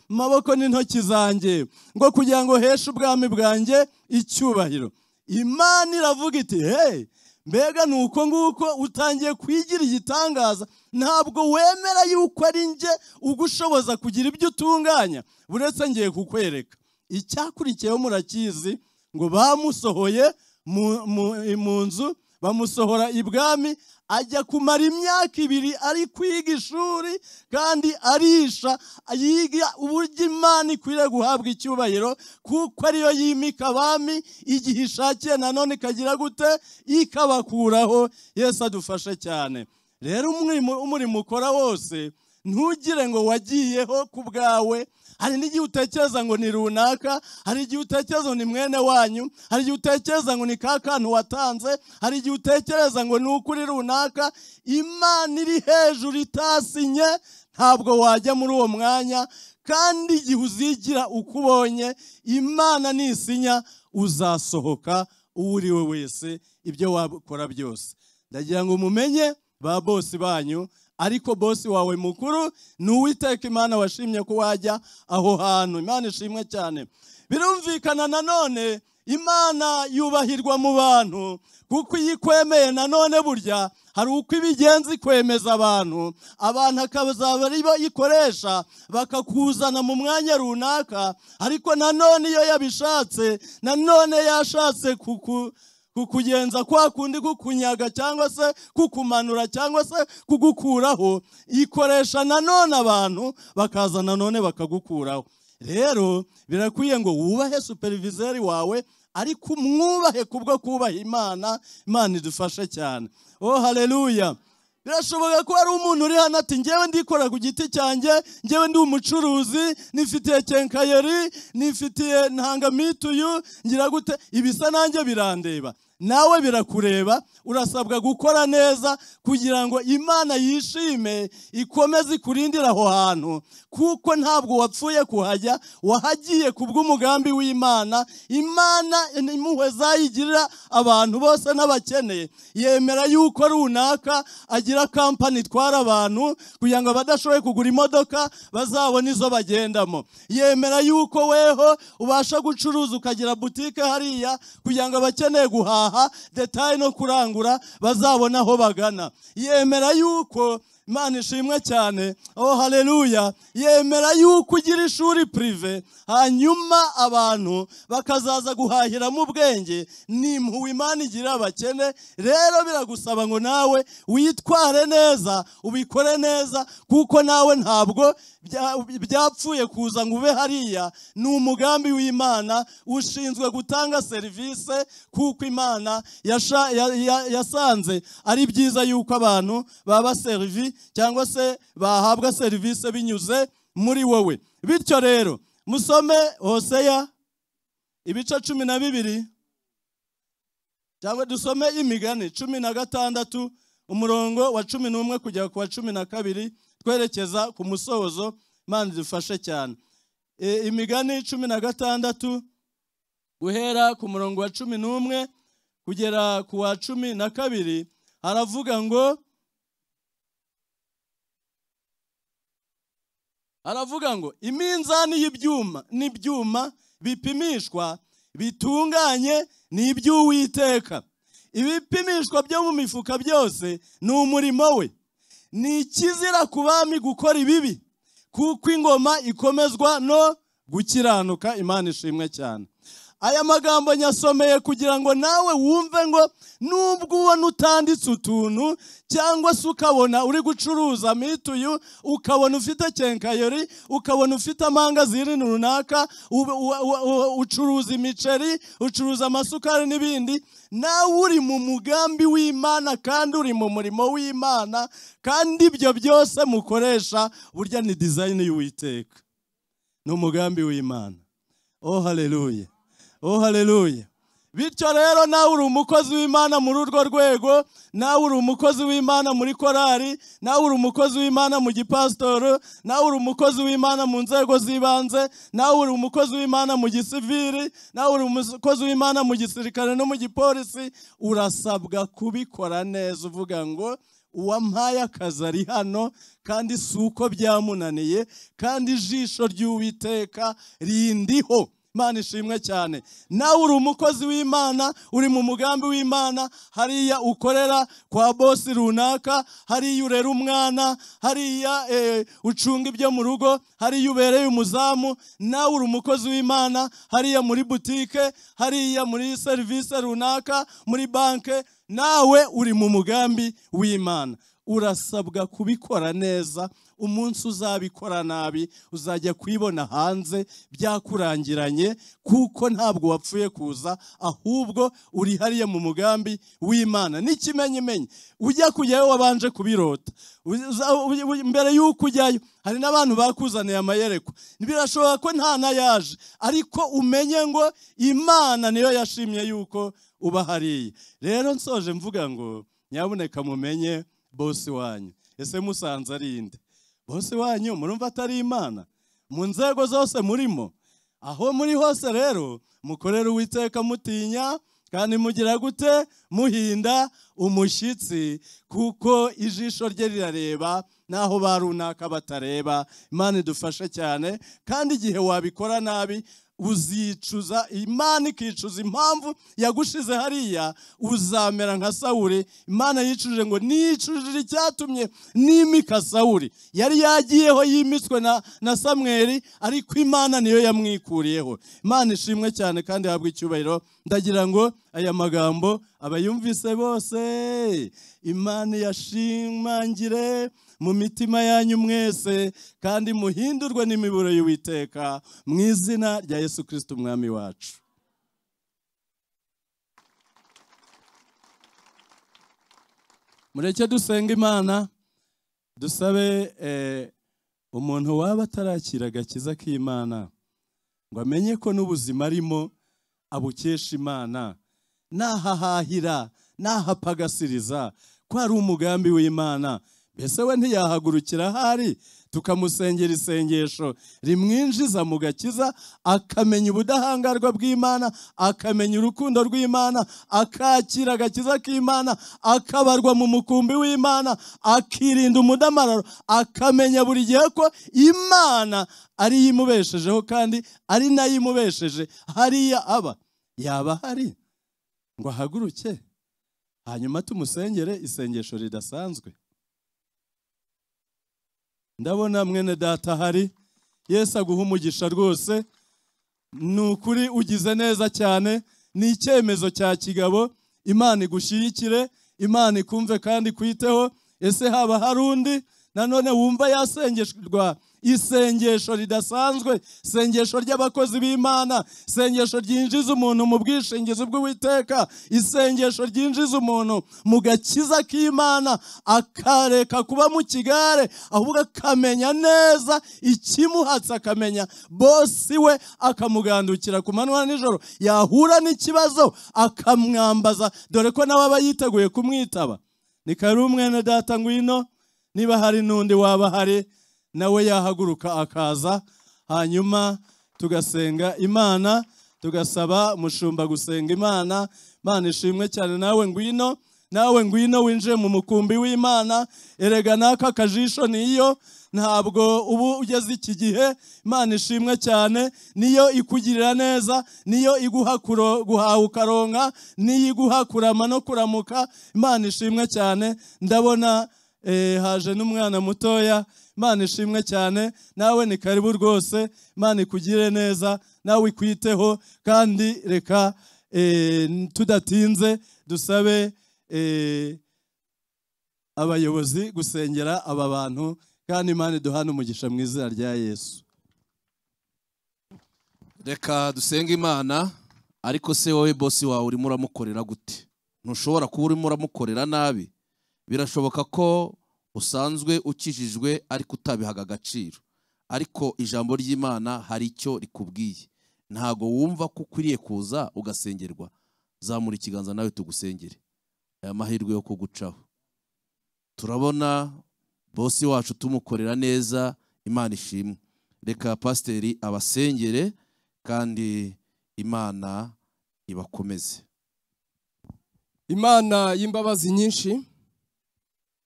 maboko n'intoki zanjye, ngo kugira ngo heshe ubwami bwanjye icyubahiro. Imana iravuga iti hey, mbega nuko nguko utangiye kwigira igitangaza, ntabwo wemera yuko ari nje ugushoboza kugira ibyo utunganya, buretse ngiye kukwereka. Icyakurikiyeho murakizi, ngo bamusohoye mu nzu, bamusohora ibwami, ajya kumara imyaka 2 ari kwiga ishuri kandi arisha, yiga uburyo Imana ikwiriye guhabwa icyubahiro, kuko ariyo yimika abami igihe ishakiye, nanone ikagira gute, ikabakuraho. Yesu adufashe cyane. Rero umurimo ukora wose ntugire ngo wagiyeho ku bwawe. Hari n'igihe utekereza ngo ni runaka, hari igihe utekereza ngo ni mwene wanyu, hari igihe utekereza ngo ni ka kantu watanze, hari igihe utekereza ngo ni ukuri runaka. Imana iri hejuru itasinye, ntabwo wajya muri uwo mwanya. Kandi igihe uzigira uko ubonye, Imana nisinya uzasohoka uwo uri we wese, ibyo wakora byose. Ndagira ngo mumenye ba bosi banyu, ariko bosi wawe mukuru ni Uwiteka Imana washimye ko wajya aho hantu. Imana ishimwe cyane. Birumvikana nanone Imana yubahirwa mu bantu, kuko iyo ikwemeye nanone burya hari uko ibigenza ikwemeza abantu akazaba ari bo ikoresha bakakuzana mu mwanya runaka. Ariko nanone iyo yabishatse, nanone yashatse kukugenza kwa kundi kukunyaga cyangwa se kukumanura cyangwa se kugukuraho, ikoresha nanone abantu bakaza nanone bakagukuraho. Rero birakwiye ngo wubahe superviseri wawe, ariko umwubahe kubwo kubaha Imana. Imana idufashe cyane. Oh haleluya. Birashoboka ko hari umuntu uri hano ati ngewe ndikora ku giti cyanjye, ngewe ndi umucuruzi, nifitiye kenkayeri, nifitiye ntangamituyu, ngira gute, ibisa nanjye birandeba. Nawe birakureba. Urasabwa gukora neza kugira ngo Imana yishime, ikomeze ikurindira aho hantu, kuko ntabwo wapfuye kuhajya, wahagiye kubw'umugambi w'Imana. Imana impuhwe zayigirira abantu bose n'abakeneye. Yemera yuko runaka agira kampani itwara abantu kugira ngo abadashoboye kugura imodoka bazabone izo bagendamo. Yemera yuko weho ubasha gucuruza ukagira butike hariya kugira ngo abakeneye guhaha detail no kurangura bazabona aho bagana. Yemera yuko, Imana ishimwe cyane, oh haleluya, yemera yuko ugira ishuri prive, hanyuma abantu bakazaza guhahiramo ubwenge. N'impuhwe Imana igira abakene. Rero biragusaba ngo nawe witware neza, ubikore neza, kuko nawe ntabwo byapfuye kuza ngo ube hariya. Ni umugambi w'Imana, ushinzwe gutanga serivisi, kuko Imana yasanze ari byiza yuko abantu baba service cyangwa se bahabwa serivisi binyuze muri wowe. Bityo rero musome Hoseya ibice 12, cyangwa dusome Imigani 16 umurongo wa 11 kugera ku wa 12, twerekeza ku musozo. Imana idufashe cyane. Imigani 16 guhera ku murongo wa 11 kugera ku wa 12, haravuga ngo iminzani n'ibyuma bipimishwa bitunganye ni iby'Uwiteka. Ibipimishwa byo mu mifuka byose ni umurimo we. Ni ikizira ku bami gukora ibibi, kuko ingoma ikomezwa no gukiranuka. Imana ishimwe cyane. Aya magambo nyasomeye kugira ngo nawe wumve ngo nubwo ubona utanditse utuntu, cyangwa se ukabona uri gucuruza mituyu, ukabona ufite kenkayori, ukabona ufite amangazini runaka, ucuruza imiceri, ucuruza amasukari n'ibindi, nawe uri mu mugambi w'Imana kandi uri mu murimo w'Imana, kandi ibyo byose mukoresha burya ni design y'Uwiteka, ni umugambi w'Imana. Oh haleluya. Oh haleluya. Bityo rero nawe uri umukozi w'Imana muri urwo rwego, nawe uri umukozi w'Imana muri korari, nawe uri umukozi w'Imana mu gipasitoro, nawe uri umukozi w'Imana mu nzego z'ibanze, nawe uri umukozi w'Imana mu gisivili, nawe uri umukozi w'Imana mu gisirikare no mu gipolisi. Urasabwa kubikora neza, uvuga ngo uwampaye akazi ari hano, kandi si uko byamunaniye, kandi ijisho ry'Uwiteka rindiho. Imana ishimwe cyane. Nawe uri umukozi w'Imana, uri mu mugambi w'Imana, hariya ukorera kwa bosi runaka, hariya urera umwana, hariya ucunga ibyo mu rugo, hariya ubereye umuzamu. Nawe uri umukozi w'Imana, hariya muri butike, hariya muri serivisi runaka, muri banke. Nawe uri mu mugambi w'Imana. Urasabwa kubikora neza, umunsi uzabikora nabi uzajya kwibona hanze byakurangiranye, kuko ntabwo wapfuye kuza, ahubwo uri hariya mu mugambi w'Imana. N'ikimenyimenyi ujya kujyayo wabanje kubirota. Mbere y'uko ujyayo hari n'abantu bakuzaniye amayerekwa, birashoboka ko nta nayaje, ariko umenye ngo Imana niyo yashimye yuko uba hariya. Rero nsoje mvuga ngo nyabuneka mumenye bosi wanyu. Ese musanze ari inde? Bosi wanyu murumva atari Imana? Mu nzego zose murimo, aho muri hose rero mukorera Uwiteka mutinya, kandi mugira gute? Muhinda umushyitsi, kuko ijisho rye rirareba naho barunaka batareba. Imana idufashe cyane, kandi igihe wabikora nabi uzicuza, Imana ikicuza impamvu yagushize hariya, uzamera nka Sawuli. Imana yicuje ngo nicujije icyatumye nimika Sawuli. Yari yagiyeho yimitswe na Samweli, ariko Imana niyo yamwikuriyeho. Imana ishimwe cyane kandi habwe icyubahiro. Ndagira ngo aya magambo abayumvise bose Imana yashimangire mu mitima yanyu mwese, kandi muhindurwe n'imiburo y'Uwiteka, mu izina rya Yesu Kristo umwami wacu. Mureke dusenga Imana, dusabe umuntu waba atarakira agakiza k'Imana ngo amenye ko n'ubuzima arimo abukesha Imana, nahahahira nahapagasiriza ko ari umugambi w'Imana. Mbese we ntiyahagurukira ahari tukamusengera isengesho rimwinjiza mu gakiza, akamenya ubudahangarwa bw'Imana, akamenya urukundo rw'Imana, akakira agakiza k'Imana, akabarwa mu mukumbi w'Imana, akirinda umudamararo, akamenya buri gihe ko Imana ari yo imubeshejeho kandi ari nayo imubesheje hariya aba. Yaba hari ngo ahaguruke hanyuma tumusengere isengesho ridasanzwe. Ndabona mwene data hari. Yesu aguha umugisha rwose, ni ukuri ugize neza cyane, ni icyemezo cya kigabo. Imana igushyigikire, Imana ikumve kandi kwiteho. Ese haba hari undi nanone wumva yasengerwa isengesho ridasanzwe, isengesho ry'abakozi b'Imana, isengesho ryinjiza umuntu mu bwishingizi bw'Uwiteka, isengesho ryinjiza umuntu mu gakiza k'Imana, akareka kuba mu kigare, ahubwo akamenya neza ikimuhatse, akamenya bosi we, akamugandukira ku manywa nijoro, yahura n'ikibazo akamwambaza, dore ko nawe aba yiteguye kumwitaba. Ni kari mwene data ngwino, niba hari n'undi waba hari nawe yahaguruka akaza, hanyuma tugasenga Imana, tugasaba mushumba gusenga Imana. Imana ishimwe cyane. Nawe ngwino winjiye mu mukumbi w'Imana. Erega naka kajisho niyo, ntabwo ubu ugeze iki gihe. Imana ishimwe cyane, niyo ikugirira neza, niyo iguha guhaha ukaronka, niyo iguha kurama no kuramuka. Imana ishimwe cyane. Ndabona haje n'umwana mutoya. Imana ishimwe cyane. Nawe ni karibu rwose. Imana ikugire neza, nawe ikwiteho, kandi reka tudatinze dusabe abayobozi gusengera aba bantu, kandi Imana iduhane umugisha mu izina rya Yesu. Reka dusenge Imana. Ariko se wowe bosi wawe urimo uramukorera gute? Ntushobora kuba urimo uramukorera nabi. Birashoboka ko usanzwe ukijijwe ariko utabihaga agaciro, ariko ijambo ry'Imana hari icyo rikubwiye. Ntago wumva ko ukwiriye kuza ugasengerwa? Zamura ikiganza nawe tugusengere aya mahirwe yo kugucaho. Turabona bosi wacu tumukorera neza, Imana ishimwe. Reka pasiteri abasengere kandi Imana ibakomeze. Imana y'imbabazi nyinshi,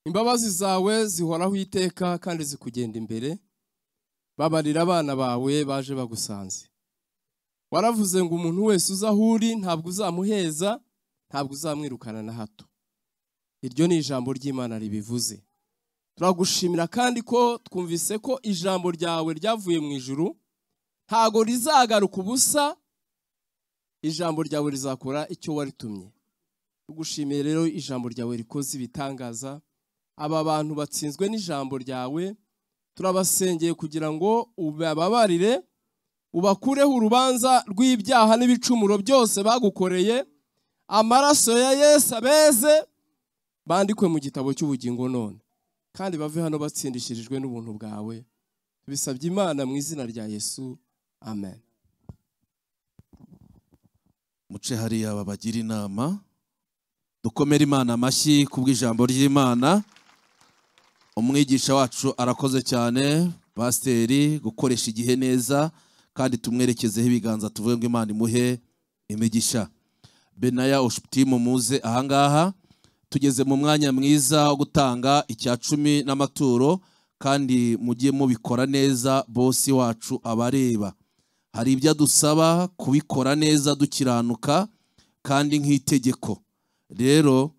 imbabazi zawe zihoraho iteka kandi zikugenda imbere. Babarira abana bawe baje bagusanze. Waravuze ngo umuntu wese uzahuri ntabwo uzamuheza, ntabwo uzamwirukana na hato. Iryo ni ijambo ry'Imana ribivuze. Turagushimira kandi ko twumvise ko ijambo ryawe ryavuye mu ijuru, ntago rizagaruka ubusa. Ijambo ryawe rizakora icyo waritumye. Tugushimiye rero ijambo ryawe rikoze ibitangaza. Aba bantu batsinzwe n'ijambo ryawe, turabasengeye kugira ngo ubabarire, ubakureho urubanza rw'ibyaha n'ibicumuro byose bagukoreye. Amaraso ya Yesu abeze, bandikwe mu gitabo cy'ubugingo none, kandi bave hano batsindishirijwe n'ubuntu bwawe. Bisabye Imana mu izina rya Yesu, amen. Muce hariya babagira inama, dukomere Imana amashyi kubw'ijambo ry'Imana. Umwigisha wacu arakoze cyane, pasiteri, gukoresha igihe neza, kandi tumwerekezeho ibiganza tuvuge ngo Imana imuhe imigisha. Benaya Ushutimu muze ahangaha, tugeze mu mwanya mwiza wo gutanga icya 10 n'amaturo, kandi mugiye mubikora neza, bosi wacu abareba. Hari ibyo dusaba kubikora neza dukiranuka kandi nk'itegeko. Rero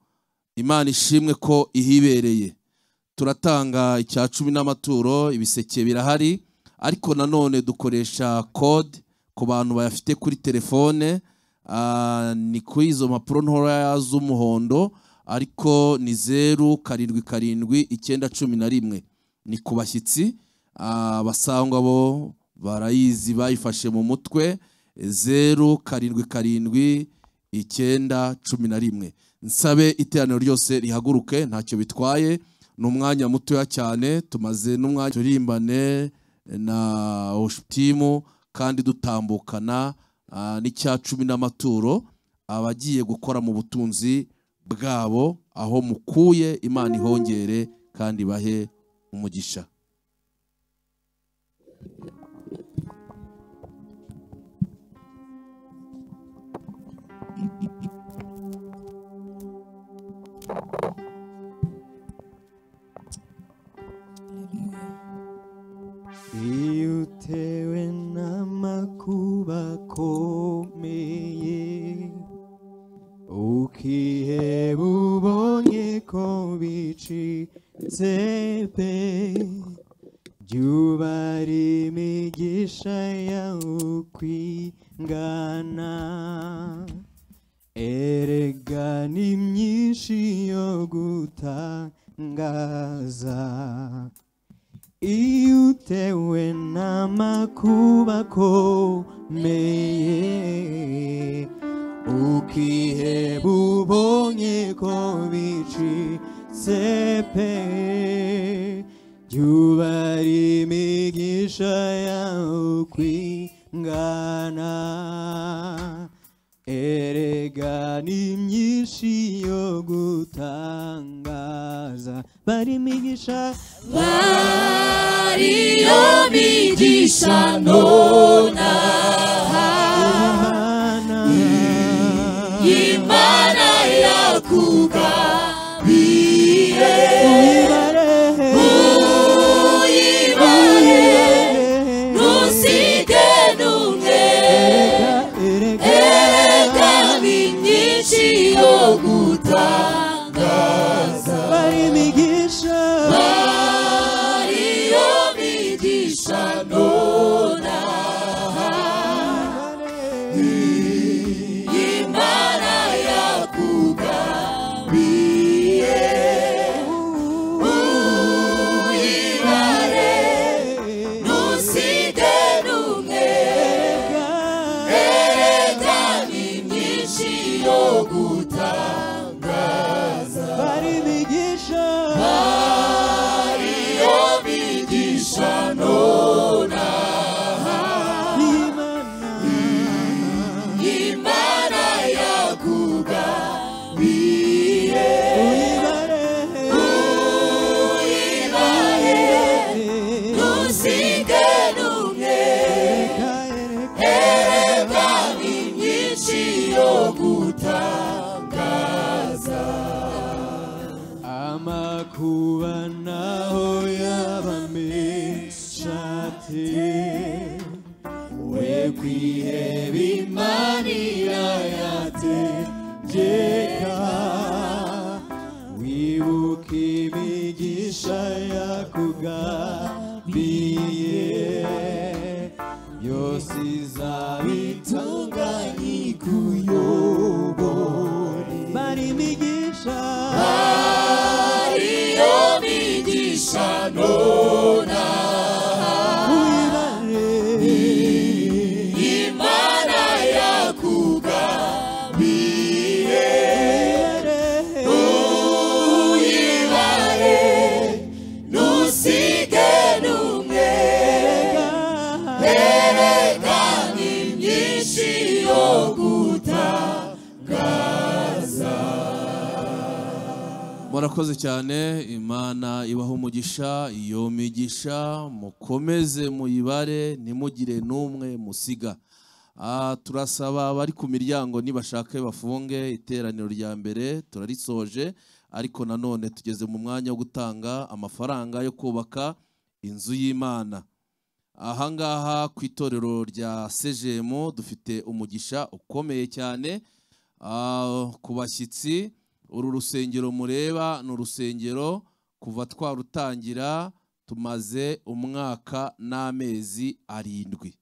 Imana ishimwe ko ihibereye. Turatanga icya 10 n'amaturo, ibiseke birahari, ariko nanone dukoresha code ku bantu bayafite kuri telefone. Ni kuri izo mpapuro ntoya z'umuhondo, ariko ni 077911. Ni ku bashyitsi, basangwa bo barayizi bayifashe mu mutwe. 077911. Nsabe iteraniro ryose rihaguruke, ntacyo bitwaye, n'umwanya mutoya cyane, tumaze n'umwanya turimbane na Ushutimu, kandi dutambukana n'icya 10 n'amaturo abagiye gukora mu butunzi bwabo. Aho mukuye Imana ihongere kandi bahe umugisha. Iyo utewe n'amakuba akomeye, ukiheba ubonye ko bicitse pe, jya ubara imigisha yawe ukwingana. Erega ni myinshi yo gutangaza. Iyo utewe n'amakuba akomeye, ukiheba ubonye ko bicitse pe, jya ubara imigisha yawe ukwingana. Erega ni myinshi yo gutangaza. Bari imigisha, bari yo migisha nona, Imana yakugabiye. Uyibare, ntusige n'umwe. Erega ni myinshi yo gutangaza. bari imigisha, bari yo migisha nona, Imana yakugabiye. Uyibare, ntusige n'umwe. Erega ni myinshi yo gutangaza. bari imigisha, bari yo migisha nona, Imana yakugabiye. Uyibare, ntusige n'umwe. Erega ni myinshi yo gutangaza. amakuba naho yaba menshi ate, we kwiheba Imana irayategeka. Wibuke imigisha yakugabiye, yose izabitunganya ikuyobore. Bari imigisha, bari yo migisha nona, murakoze cyane. Imana ibaho umugisha. Iyo migisha mukomeze muyibare, ntimugire n'umwe musiga. Turasaba abari ku miryango nibashake bafunge. Iteraniro rya mbere turarisoje, ariko nanone tugeze mu mwanya wo gutanga amafaranga yo kubaka inzu y'Imana. Ahangaha ku itorero rya Sejemu dufite umugisha ukomeye cyane. Ku bashyitsi, uru rusengero mureba ni urusengero kuva twarutangira tumaze umwaka n'amezi 7.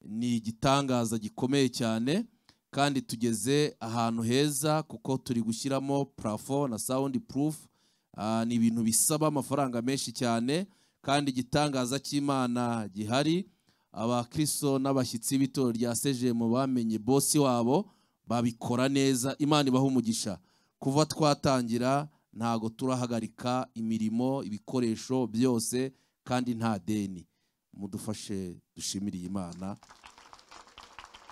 Ni igitangaza gikomeye cyane, kandi tugeze ahantu heza kuko turi gushyiramo plafond na sound proof. Ni ibintu bisaba amafaranga menshi cyane, kandi igitangaza cy'Imana gihari. Abakristo n'abashyitsi b'itorero rya Sejemu bamenye bosi wabo, babikora neza. Imana ibaho umugisha. Kuva twatangira ntago turahagarika imirimo, ibikoresho byose, kandi nta deni. Mudufashe dushimiriye Imana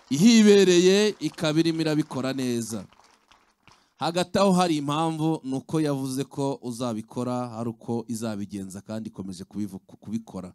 ihibereye, ikabirimo irabikora neza. Hagati aho hari impamvu, nuko yavuze ko uzabikora hari uko izabigenza, kandi ikomeje kubikora.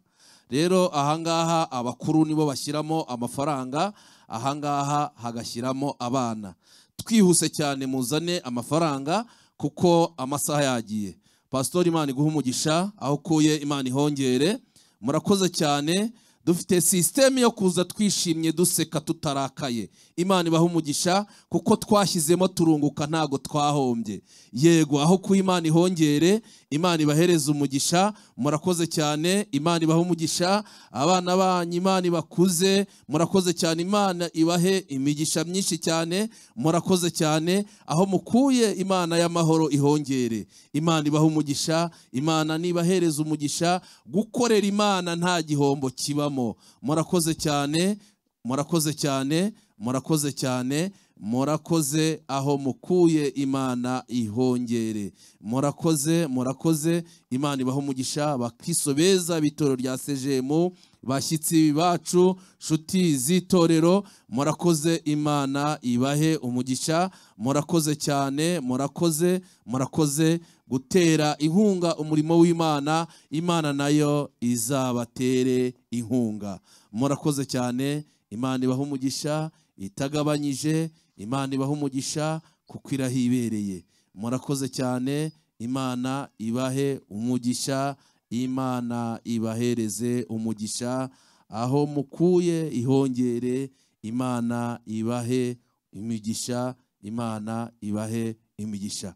Rero ahangaha abakuru nibo bashyiramo amafaranga, ahangaha hagashyiramo abana. Twihuse cyane muzane amafaranga kuko amasaha yagiye. Pastor, Imana iguha umugisha, aho kuye Imana ihongere. Murakoze cyane. Dufite system yo kuza twishimye duseka tutarakaye. Imana ibaha umugisha kuko twashyizemo turunguka, ntago twahombye. Yego, aho ku Imana ihongere, Imana ibahereza umugisha. Murakoze cyane. Imana ibaha umugisha. Abana banyu Imana ibakuze. Murakoze cyane. Imana ibahe imigisha myinshi cyane. Murakoze cyane. Aho mukuye Imana y'amahoro ihongere. Imana ibaha umugisha. Imana nibahereza umugisha. Gukorera Imana nta gihombo kibamo. Murakoze cyane. Murakoze cyane. Murakoze cyane. Murakoze aho mukuye Imana ihongere. Murakoze, murakoze. Imana ibaho umugisha. Abakristo beza b'itorero rya Sejemu, bashyitsi bacu, nshuti z'itorero, murakoze. Imana ibahe umugisha. Murakoze cyane. Murakoze, murakoze gutera inkunga umurimo w'Imana. Imana nayo izabatere inkunga. Murakoze cyane. Imana ibaho umugisha itagabanyije. Imana ibaho umugisha kuko irahibereye. Murakoze cyane. Imana ibahe umugisha. Imana ibahereze umugisha. Aho mukuye ihongere. Imana ibahe imigisha. Imana ibahe imigisha.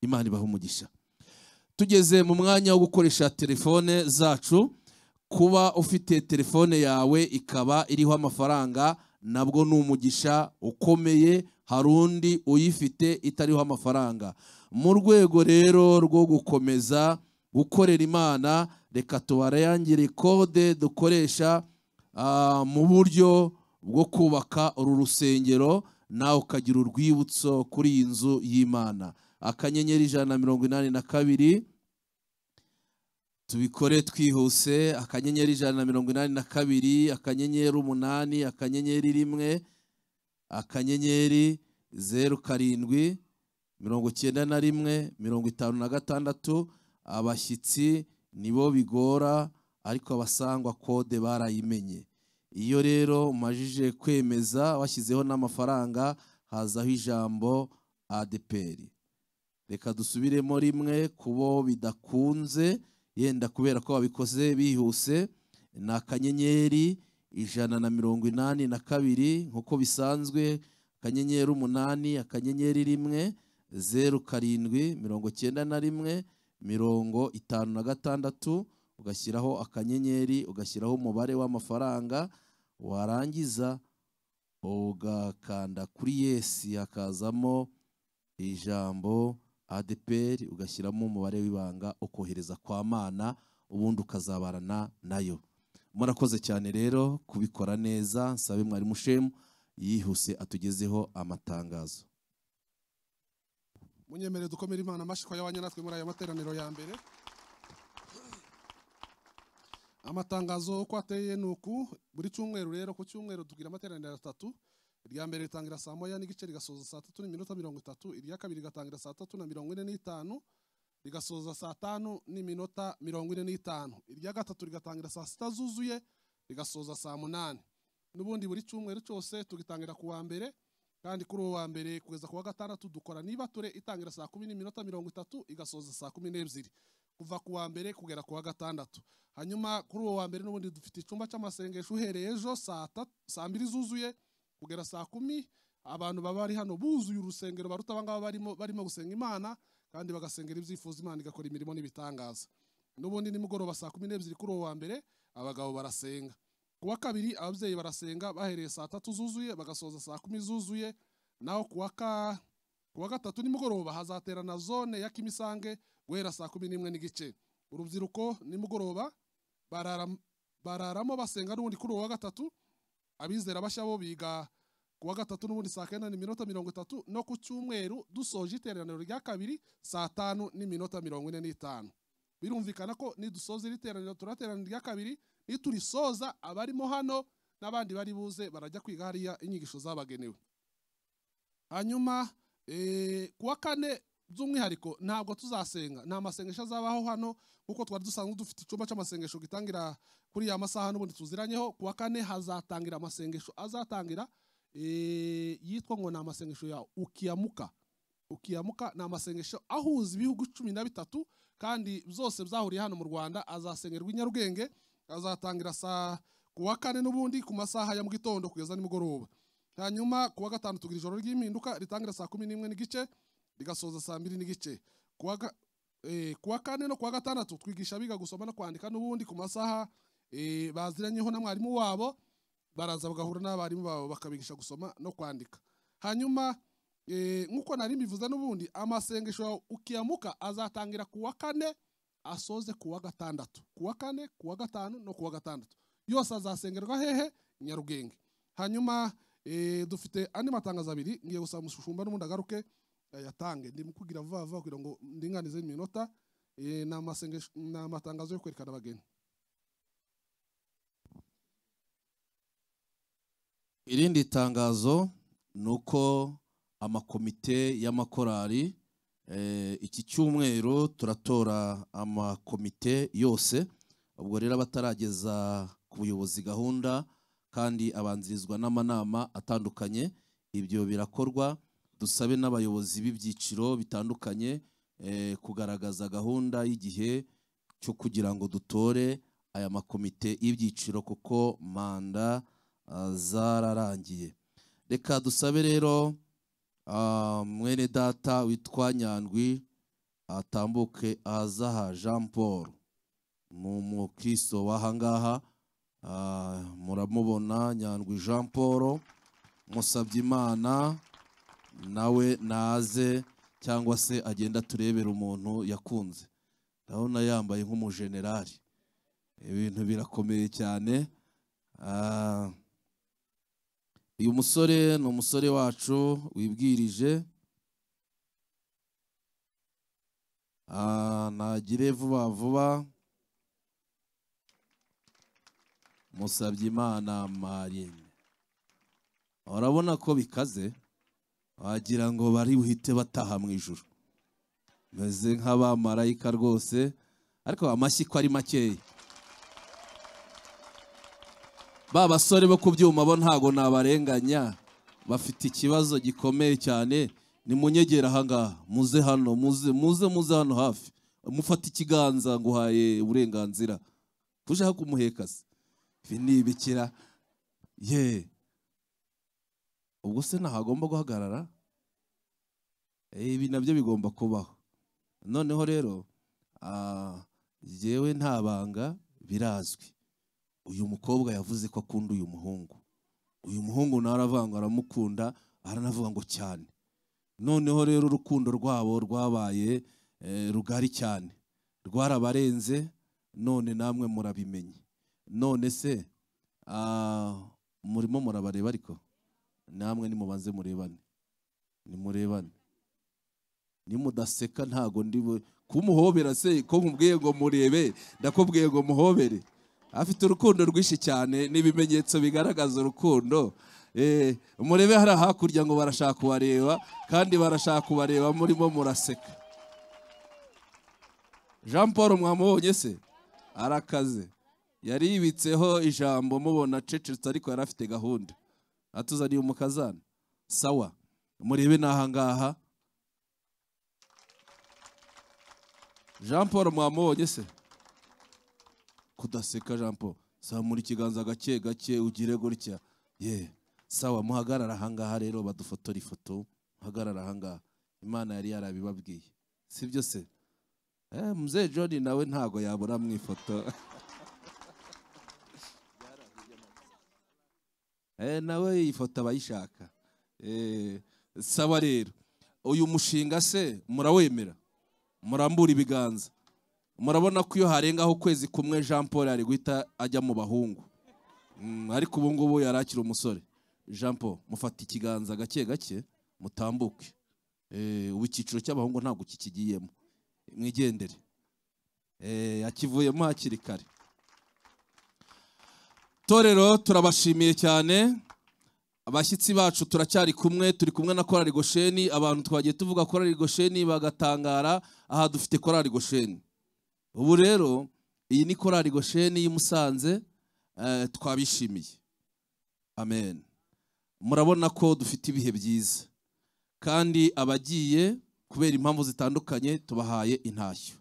Imana ibahe umugisha. Tugeze mu mwanya wo gukoresha telefone zacu. Kuba ufite telefone yawe ikaba iriho amafaranga, nabwo ni umugisha ukomeye. Hari undi uyifite itariho amafaranga. Mu rwego rero rwo gukomeza gukorera Imana, reka tubarayangire kode dukoresha mu buryo bwo kubaka uru rusengero, nawe ukagira urwibutso kuri iyi nzu y'Imana. Akanyenyeri 182, tubikore twihuse. Akanyenyeri 182, akanyenyeri 8, akanyenyeri 1, akanyenyeri 07 91 56. Abashyitsi nibo bigora, ariko abasangwa kode barayimenye. Iyo rero umajije kwemeza washyizeho n'amafaranga, hazaho ijambo ADPR. Reka dusubiremo rimwe kubo bidakunze, yenda kubera ko babikoze bihuse. Ni akanyenyeri 182 nkuko bisanzwe, akanyenyeri 8, akanyenyeri 1 07 91 56, ugashyiraho akanyenyeri, ugashyiraho umubare w'amafaranga, warangiza ugakanda kuri yes, hakazamo ijambo ADPR, ugashyiramo umubare w'ibanga, ukohereza kwa Mana, ubundi ukazabarana nayo. Murakoze cyane rero kubikora neza. Nsabe mwarimu Shemu yihuse atugezeho amatangazo. Munyemere dukomere Imana amashiko y'abanya natwe muri aya materaniro ya mbere. Amatangazo uko ateye nuku: buri cyumweru rero ku cyumweru tugira amateraniro 3. Irya mbere ritangira saa moya n'igice rigasoza saa 3:30, irya kabiri rigatangira saa 3:45, rigasoza saa 5:45. Irya gatatu rigatangira saa 6 zuzuye rigasoza saa 8. Nubundi buri cyumweru cyose tugitangira ku wa mbere, kandi kuri uwo wa mbere kugeza ku wa gatandatu dukora niba ture itangira saa 10:30 igasoza saa 12, kuva ku wa mbere kugera ku wa gatandatu. Hanyuma kuri uwo wa mbere nubundi dufite icumba cy'amasengesho uhereye ejo saa 2 zuzuye kugera saa 10. Abantu baba bari hano buzuye urusengero baruta abangaba barimo gusenga Imana, kandi bagasengera ibyifuzo Imana igakora imirimo n'ibitangaza. Nubundi nimugoroba saa 12 kuri uwo wa mbere abagabo barasenga. Ku wa kabiri ababyeyi barasenga bahereye saa 3 zuzuye bagasoza saa 10 zuzuye. Naho ku wa gatatu nimugoroba hazaterana zone ya Kimisange guhera saa 11:15. Urubyiruko nimugoroba bararamo basenga n'ubundi kuri uwo wa gatatu. Abizera bashya bo biga ku wa gatatu n'ubundi saa 9:30, no ku cyumweru dusoje iteraniro rya kabiri saa 5:45. Birumvikana ko nidusoza iri teraniro turateranira rya kabiri, niturisoza abarimo hano n'abandi bari buze barajya kwiga hariya inyigisho zabagenewe. Hanyuma ku wa kane by'umwihariko ntabwo tuzasenga, nta masengesho azabaho hano kuko twari dusanzwe dufite icyumba cy'amasengesho gitangira kuri ya masaha n'ubundi tuziranyeho. Ku wa kane hazatangira amasengesho azatangira yitwa ngo ni amasengesho ya ukiamuka. Ukiamuka ni amasengesho ahuza ibihugu 13 kandi byose byahuriye hano mu Rwanda. Azasengerwa i Nyarugenge, azatangira ku wa kane n'ubundi ku masaha ya mu gitondo kugeza nimugoroba. Hanyuma ku wa gatanu tugira ijoro ry'impinduka ritangira saa 11:15 rigasoza saa 2:15. Ku wa kane no ku wa gatandatu twigisha biga gusoma no kwandika n'ubundi ku masaha baziranyeho na mwarimu wabo, baraza bagahura n'abarimu babo bakabigisha gusoma no kwandika. Hanyuma nkuko nari mbivuze n'ubundi amasengesho ukiamuka azatangira ku wa kane asoze ku wa gatandatu. Ku wa kane, ku wa gatanu no ku wa gatandatu yose azasengerwa hehe? Nyarugenge. Hanyuma dufite andi matangazo abiri ngiye gusaba umushumba n'ubundi agaruke yatange. Ndi mukugira vuba vuba kugira ngo ndinganize iminota. Na matangazo yo kwerekana abageni. Irindi tangazo nuko amakomite y'amakorali iki cyumweru turatora amakomite yose. Ubwo rero abatarageza ku buyobozi gahunda kandi abanzirizwa n'amanama atandukanye, ibyo birakorwa. Dusabe n'abayobozi b'ibyiciro bitandukanye kugaragaza gahunda y'igihe cyo kugira ngo dutore aya makomite y'ibyiciro kuko manda zararangiye. Reka dusabe rero mwene data witwa Nyandwi atambuke azaha Jean Paul, mu mukristo wahangaha muramubona. Nyandwi Jean Paul, musabye Imana nawe naze cyangwa se agenda turebera umuntu yakunze. Ndabona yambaye nk'umujenerali, ibintu birakomeye cyane. Uyu musore ni umusore wacu wibwirije. Nagire vuba vuba. Musabye Imana Marine, urabona ko bikaze, wagira ngo bari buhite bataha mu ijuru, meze nk'abamarayika rwose, ariko amashyi ko ari makeya. Ba basore bo kubyuma bo ntago nabarenganya, bafite ikibazo gikomeye cyane. Ni munyegera ahangaha, muze hano, muze hano hafi, mufata ikiganza nguhaye uburenganzira kuje kumuhekase. Ni bikira ubwo se ntahagomba guhagarara. Ibi nabyo bigomba kubaho. Noneho rero jewe ntabanga birazwi. Uyu mukobwa yavuze ko akunda uyu muhungu. Uyu muhungu naravanga aramukunda, aranavuga ngo cyane. Noneho rero urukundo rwabo rwabaye rugari cyane, rwarabarenze. None namwe murabimenye. None se murimo murabareba, ariko namwe nimubanze murebane, nimurebane. Nimudaseka ntago ndi kumuhobera se ko nkubwiye ngo murebe, ndakubwiye ngo muhobere. Afite urukundo rwishi cyane n'ibimenyetso bigaragaza urukundo. Murebe hari hakurya ngo barashaka kubareba, kandi barashaka kubareba murimo muraseka. Jean Paul mwamubonye se arakaze yari yibitseho ijambo mubona cecetse ariko yari afite gahunda atuzaniye umukazana sawa murebe nahangaha Jean Paul mwamubonye se kudaseka Jean Paul samura ikiganza gake gake ugire gutya sawa muhagarara ahangaha rero badufotora ifoto muhagarara ahangaha Imana yari yarabibabwiye sibyo se mzee John nawe ntago yabura mu ifoto nawe ifoto abayishaka sawa rero uyu mushinga se murawemera murambura ibiganza murabona ko iyo harengaho kwezi kumwe Jean Paul ari guhita ajya mu bahungu ariko ubu ngubu yarakira umusore Jean Paul mufata ikiganza gake gake mutambuke ubu icyiciro cy'abahungu ntabwo kikigiyemo mwigendere akivuyemo hakiri kare torero turabashimiye cyane abashyitsi bacu turacyari kumwe turi kumwe na Korali Gosheni abantu twagiye tuvuga Korali Gosheni bagatangara aha dufite Korali Gosheni ubu rero iyi ni Korali Gosheni y'Musanze twabishimiye amen murabona ko dufite ibihe byiza kandi abagiye kubera impamvu zitandukanye tubahaye intashyo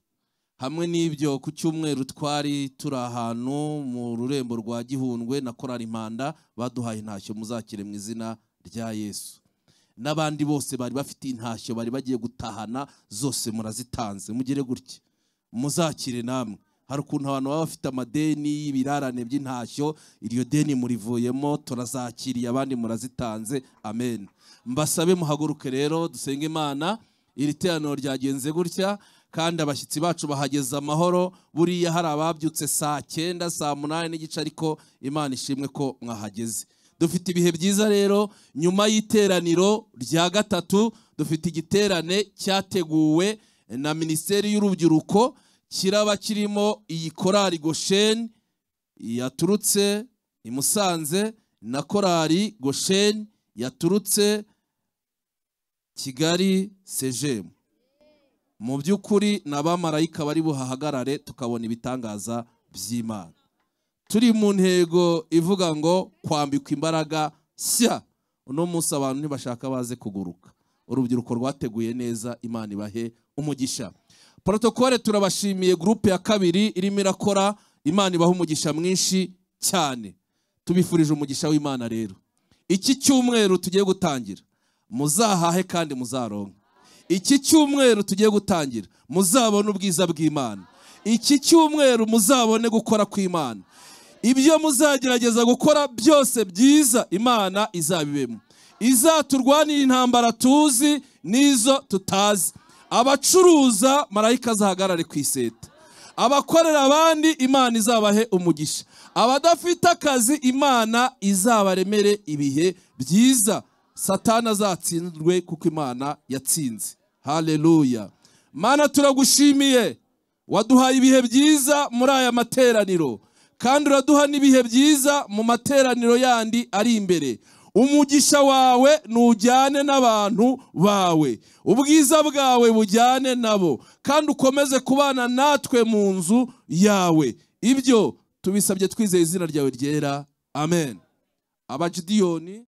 hamwe n'ibyo ku cyumweru twari turi ahantu mu rurembo rwa Gihundwe na Korali Impanda baduhaye intashyo muzakire mu izina rya Yesu n'abandi bose bari bafite intashyo bari bagiye gutahana zose murazitanze mugire gutya muzakire namwe hari ukuntu abantu baba bafite amadeni y'ibirarane by'intashyo iryo deni murivuyemo turazakiriye abandi murazitanze amen mbasabe muhaguruke rero dusenge Imana iri teraniro ryagenze gutya kandi abashyitsi bacu bahageze amahoro buriya hari ababyutse saa 9 saa 8 n'igice ariko Imana ishimwe ko mwahageze dufite ibihe byiza rero nyuma y'iteraniro rya gatatu dufite igiterane cyateguwe na Minisiteri y'Urubyiruko kiraba kirimo iyi Korali Gosheni yaturutse i Musanze na Korali Gosheni yaturutse Kigali CGM mu by'ukuri n'abamarayika bari buhahagarare tukabona ibitangaza by'Imana turi mu ntego ivuga ngo kwambikwa imbaraga shya uno munsi abantu ntibashaka baze kuguruka urubyiruko rwateguye neza Imana ibahe umugisha protokole turabashimiye groupe ya kabiri irimo irakora Imana ibaha umugisha mwinshi cyane tubifurije umugisha w'Imana rero iki cyumweru tugiye gutangira muzahahe kandi muzaronka iki cyumweru tugiye gutangira muzabone ubwiza bw'Imana iki cyumweru muzabone gukora kw'Imana ibyo muzagerageza gukora byose byiza Imana izabibemo izaturwanira intambara tuzi nizo tutazi abacuruza marayika zahagarare ku iseta abakorera abandi Imana izabahe umugisha abadafite akazi Imana izabaremere ibihe byiza Satana azatsindwe kuko Imana yatsinze haleluya Mana turagushimiye waduhaye ibihe byiza muri aya materaniro kandi uraduha n'ibihe byiza mu materaniro yandi ari imbere umugisha wawe nujyane n'abantu bawe ubwiza bwawe bujyane nabo kandi ukomeze kubana natwe mu nzu yawe ibyo tubisabye twizeye izina ryawe ryera amen abagidiyoni